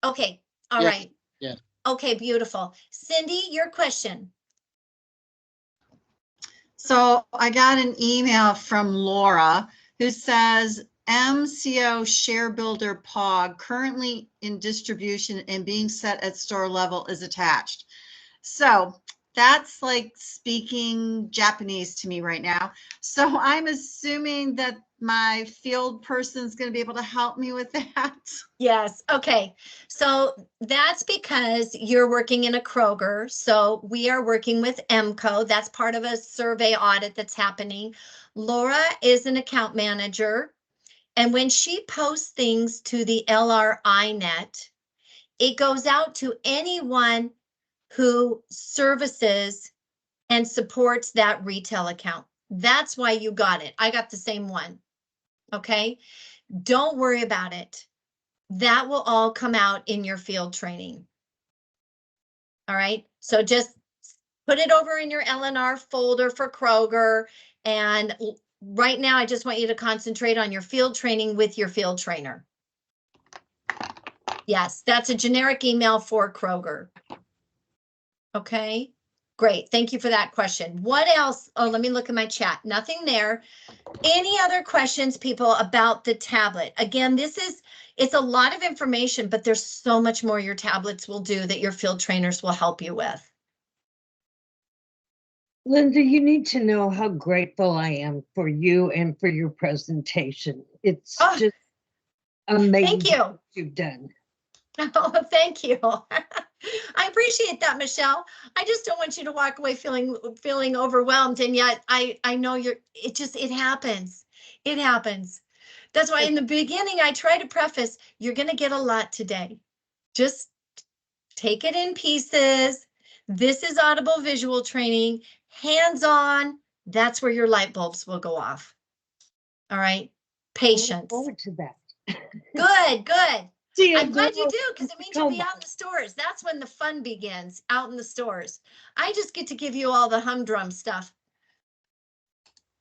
Okay, all Yeah, right. yeah. Okay, beautiful. Cindy, your question. So I got an email from Laura who says MCO Share Builder POG currently in distribution and being set at store level is attached. So that's like speaking Japanese to me right now. So I'm assuming that my field person is going to be able to help me with that. Yes, okay. So that's because you're working in a Kroger. So we are working with MCO. That's part of a survey audit that's happening. Laura is an account manager. And when she posts things to the LRI net, it goes out to anyone who services and supports that retail account. That's why you got it. I got the same one. Okay. Don't worry about it. That will all come out in your field training. All right. So just put it over in your LNR folder for Kroger. And right now, I just want you to concentrate on your field training with your field trainer. Yes, that's a generic email for Kroger. Okay, great. Thank you for that question. What else? Oh, let me look at my chat. Nothing there. Any other questions, people, about the tablet? Again, it's a lot of information, but there's so much more your tablets will do that your field trainers will help you with. Linda, you need to know how grateful I am for you and for your presentation. It's just amazing. Thank you. What you've done. Oh, thank you. I appreciate that, Michelle. I just don't want you to walk away feeling overwhelmed. And yet I know it happens. It happens. That's why in the beginning, I try to preface, you're going to get a lot today. Just take it in pieces. This is audible visual training, hands-on. That's where your light bulbs will go off. All right, I look patience. forward to that. Good, good. See, I'm glad you girl, do, because it means you'll be Tacoma. out in the stores. That's when the fun begins, out in the stores. I just get to give you all the humdrum stuff.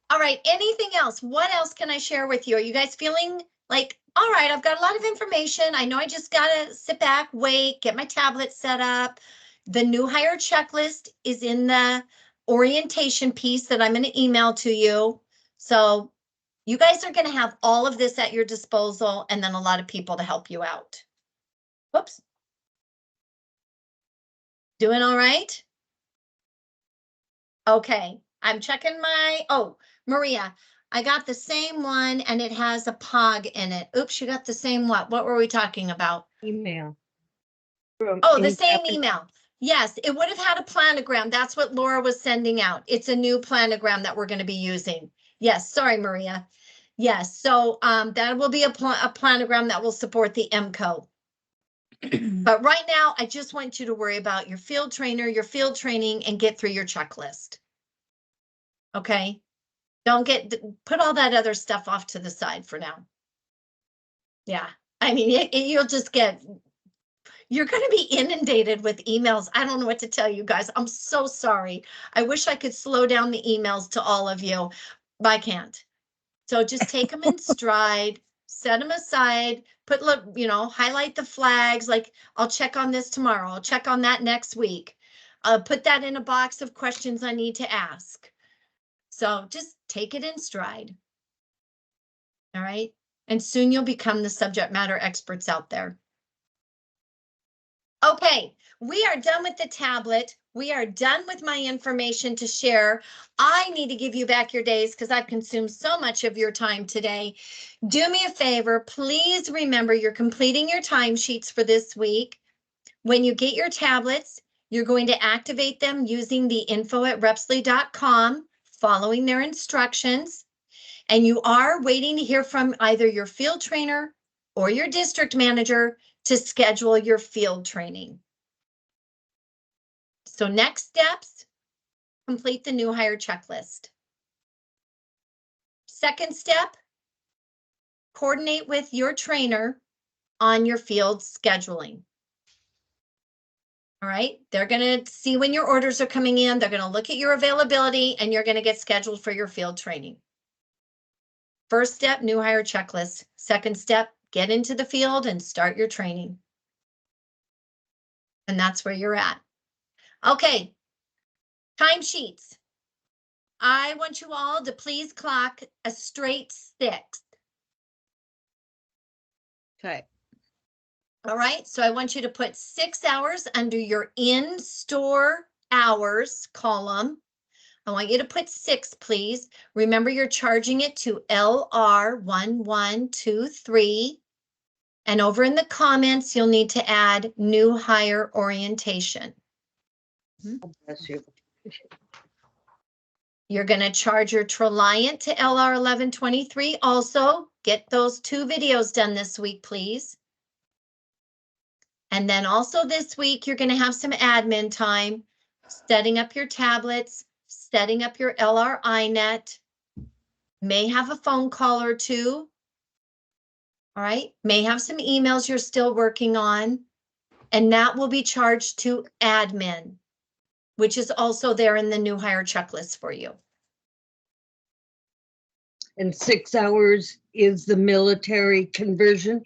All right, anything else? What else can I share with you? Are you guys feeling like, all right, I've got a lot of information. I know I just gotta sit back, wait, get my tablet set up. The new hire checklist is in the orientation piece that I'm gonna email to you. So you guys are gonna have all of this at your disposal and then a lot of people to help you out. Whoops. Doing all right? Okay, I'm checking my, oh, Maria, I got the same one and it has a POG in it. Oops, you got the same what? What were we talking about? Email. From Oh, the in same Capital- email. Yes, it would have had a planogram. That's what Laura was sending out. It's a new planogram that we're going to be using. Yes, sorry, Maria. Yes, so that will be a planogram that will support the MCO. But right now, I just want you to worry about your field trainer, your field training, and get through your checklist. Okay? Don't put all that other stuff off to the side for now. Yeah, I mean, you'll just you're going to be inundated with emails. I don't know what to tell you guys. I'm so sorry. I wish I could slow down the emails to all of you, but I can't. So just take them in stride, set them aside, highlight the flags. Like, I'll check on this tomorrow. I'll check on that next week. Put that in a box of questions I need to ask. So just take it in stride. All right. And soon you'll become the subject matter experts out there. Okay, we are done with the tablet. We are done with my information to share. I need to give you back your days because I've consumed so much of your time today. Do me a favor, please remember you're completing your timesheets for this week. When you get your tablets, you're going to activate them using the info@repsly.com, following their instructions. And you are waiting to hear from either your field trainer or your district manager to schedule your field training. So next steps, complete the new hire checklist. Second step, coordinate with your trainer on your field scheduling. All right, they're going to see when your orders are coming in. They're going to look at your availability and you're going to get scheduled for your field training. First step, new hire checklist. Second step, get into the field and start your training. And that's where you're at. Okay, timesheets. I want you all to please clock a straight 6. Okay. All right, so I want you to put 6 hours under your in-store hours column. I want you to put 6, please. Remember, you're charging it to LR1123. And over in the comments, you'll need to add new hire orientation. God bless you. You're going to charge your Treliant to LR1123. Also, get those 2 videos done this week, please. And then also this week, you're going to have some admin time, setting up your tablets, setting up your LR iNet, may have a phone call or 2. All right, may have some emails you're still working on, and that will be charged to admin, which is also there in the new hire checklist for you. And 6 hours is the military conversion?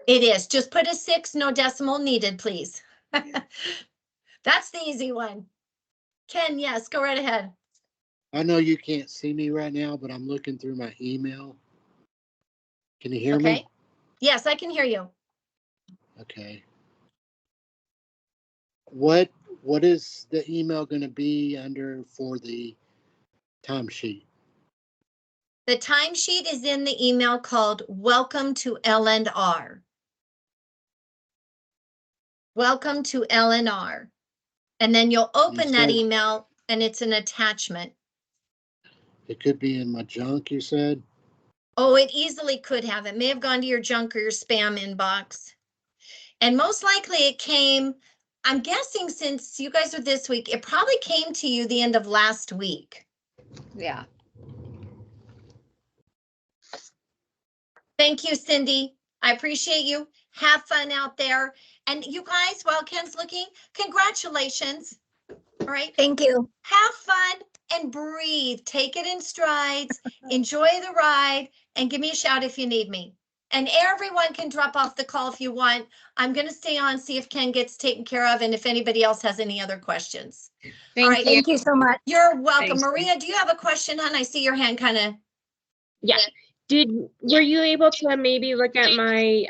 It is. Just put a 6, no decimal needed, please. That's the easy one. Ken, yes, go right ahead. I know you can't see me right now, but I'm looking through my email. Can you hear Okay. me? Yes, I can hear you. Okay. What is the email going to be under for the timesheet? The timesheet is in the email called Welcome to L&R. Welcome to L&R. And then you'll open that said- email and it's an attachment. It could be in my junk, you said? Oh, it easily could have. It may have gone to your junk or your spam inbox. And most likely it came I'm guessing since you guys are this week, it probably came to you the end of last week. Yeah. Thank you, Cindy. I appreciate you. Have fun out there. And you guys, while Ken's looking, congratulations. All right. Thank you. Have fun and breathe. Take it in strides. Enjoy the ride and give me a shout if you need me. And everyone can drop off the call if you want. I'm going to stay on, see if Ken gets taken care of and if anybody else has any other questions. Thank right. you. Thank you so much. You're welcome. Thanks, Maria, do you have a question, hon? I see your hand kind of. Yeah. Were you able to maybe look at my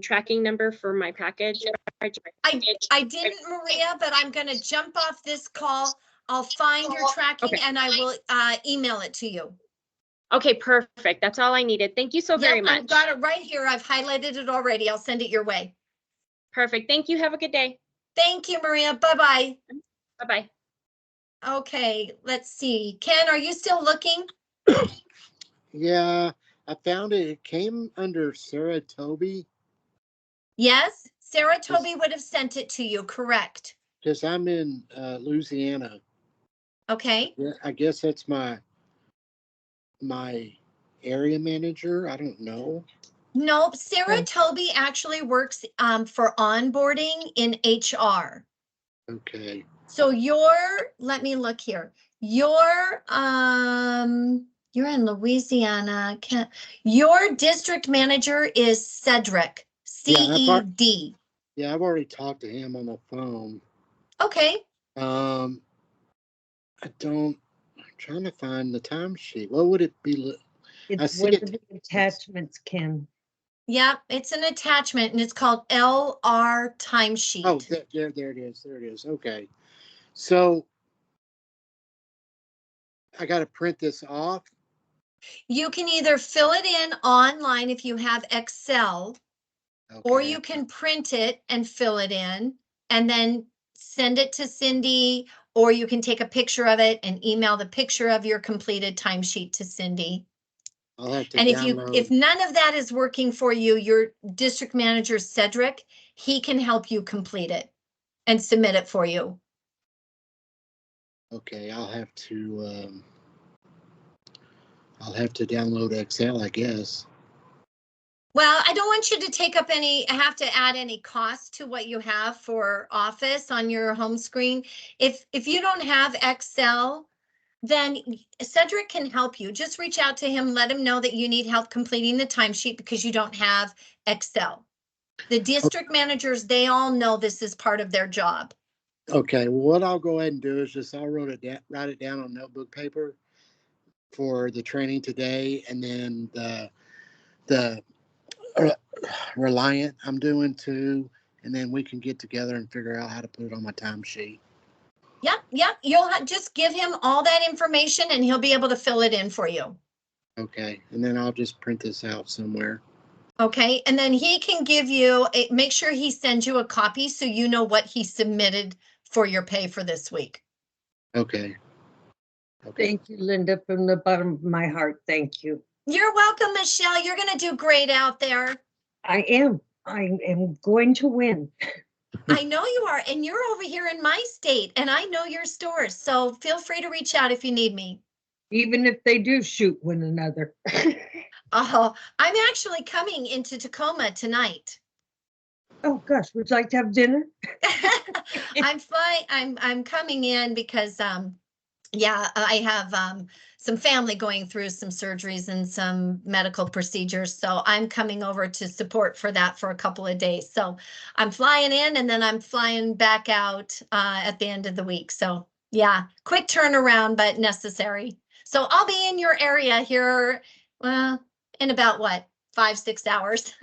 tracking number for my package? I didn't, Maria, but I'm going to jump off this call. I'll find your tracking Okay. and I will email it to you. Okay, perfect. That's all I needed. Thank you so very Yep, much. I've got it right here. I've highlighted it already. I'll send it your way. Perfect. Thank you. Have a good day. Thank you, Maria. Bye-bye. Bye-bye. Okay, let's see. Ken, are you still looking? Yeah, I found it. It came under Sarah Toby Yes, Sarah Toby would have sent it to you, correct? because I'm in Louisiana. Okay, Yeah, I guess that's my area manager. I don't know. nope, Sarah Okay. Toby actually works for onboarding in HR. Okay. So let me look here. You're in Louisiana. Your district manager is Cedric, Yeah, CED. Yeah, I've already talked to him on the phone. Okay, I'm trying to find the timesheet. What would it be? I It's see one it. of the attachments, Ken. yeah, it's an attachment and it's called LR timesheet. Oh, there it is. There it is. Okay. So I got to print this off. You can either fill it in online if you have Excel, or Okay. you can print it and fill it in and then send it to Cindy, or you can take a picture of it and email the picture of your completed timesheet to Cindy. I'll have to And download. if none of that is working for you, your district manager, Cedric, he can help you complete it and submit it for you. Okay, I'll have to download Excel, I guess. Well, I don't want you to have to add any cost to what you have for Office on your home screen. If you don't have Excel, then Cedric can help you. Just reach out to him, let him know that you need help completing the timesheet because you don't have Excel. The district managers, they all know this is part of their job. Okay, what I'll go ahead and do is just I'll write it down on notebook paper for the training today, and then the Reliant I'm doing too, and then we can get together and figure out how to put it on my timesheet. Yep. You'll just give him all that information and he'll be able to fill it in for you. Okay, and then I'll just print this out somewhere. Okay, and then he can give you, make sure he sends you a copy so you know what he submitted for your pay for this week. Okay. Okay. Thank you, Linda, from the bottom of my heart. Thank you. You're welcome, Michelle. You're gonna do great out there. I am going to win. I know you are, and you're over here in my state, and I know your stores, so feel free to reach out if you need me. Even if they do shoot one another. Oh, I'm actually coming into Tacoma tonight. Oh, gosh, would you like to have dinner? I'm flying, I'm coming in because, yeah, I have, some family going through some surgeries and some medical procedures. So I'm coming over to support for that for a couple of days. So I'm flying in and then I'm flying back out, at the end of the week. So yeah, quick turnaround, but necessary. So I'll be in your area here, in about what, 5-6 hours.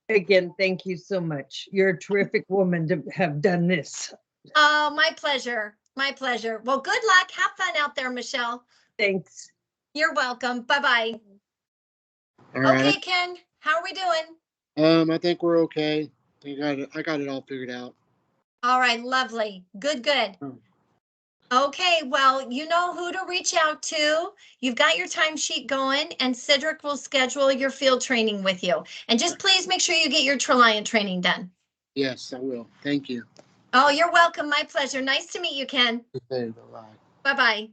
Again, thank you so much. You're a terrific woman to have done this. Oh, my pleasure. My pleasure. Well, good luck. Have fun out there, Michelle. Thanks. You're welcome. Bye-bye. All right. Okay, Ken, how are we doing? I think we're okay. I got it all figured out. All right, lovely. Good. Okay, well, you know who to reach out to. You've got your timesheet going and Cedric will schedule your field training with you. And just please make sure you get your Treliant training done. Yes, I will. Thank you. Oh, you're welcome. My pleasure. Nice to meet you, Ken. Okay, bye-bye. Bye-bye.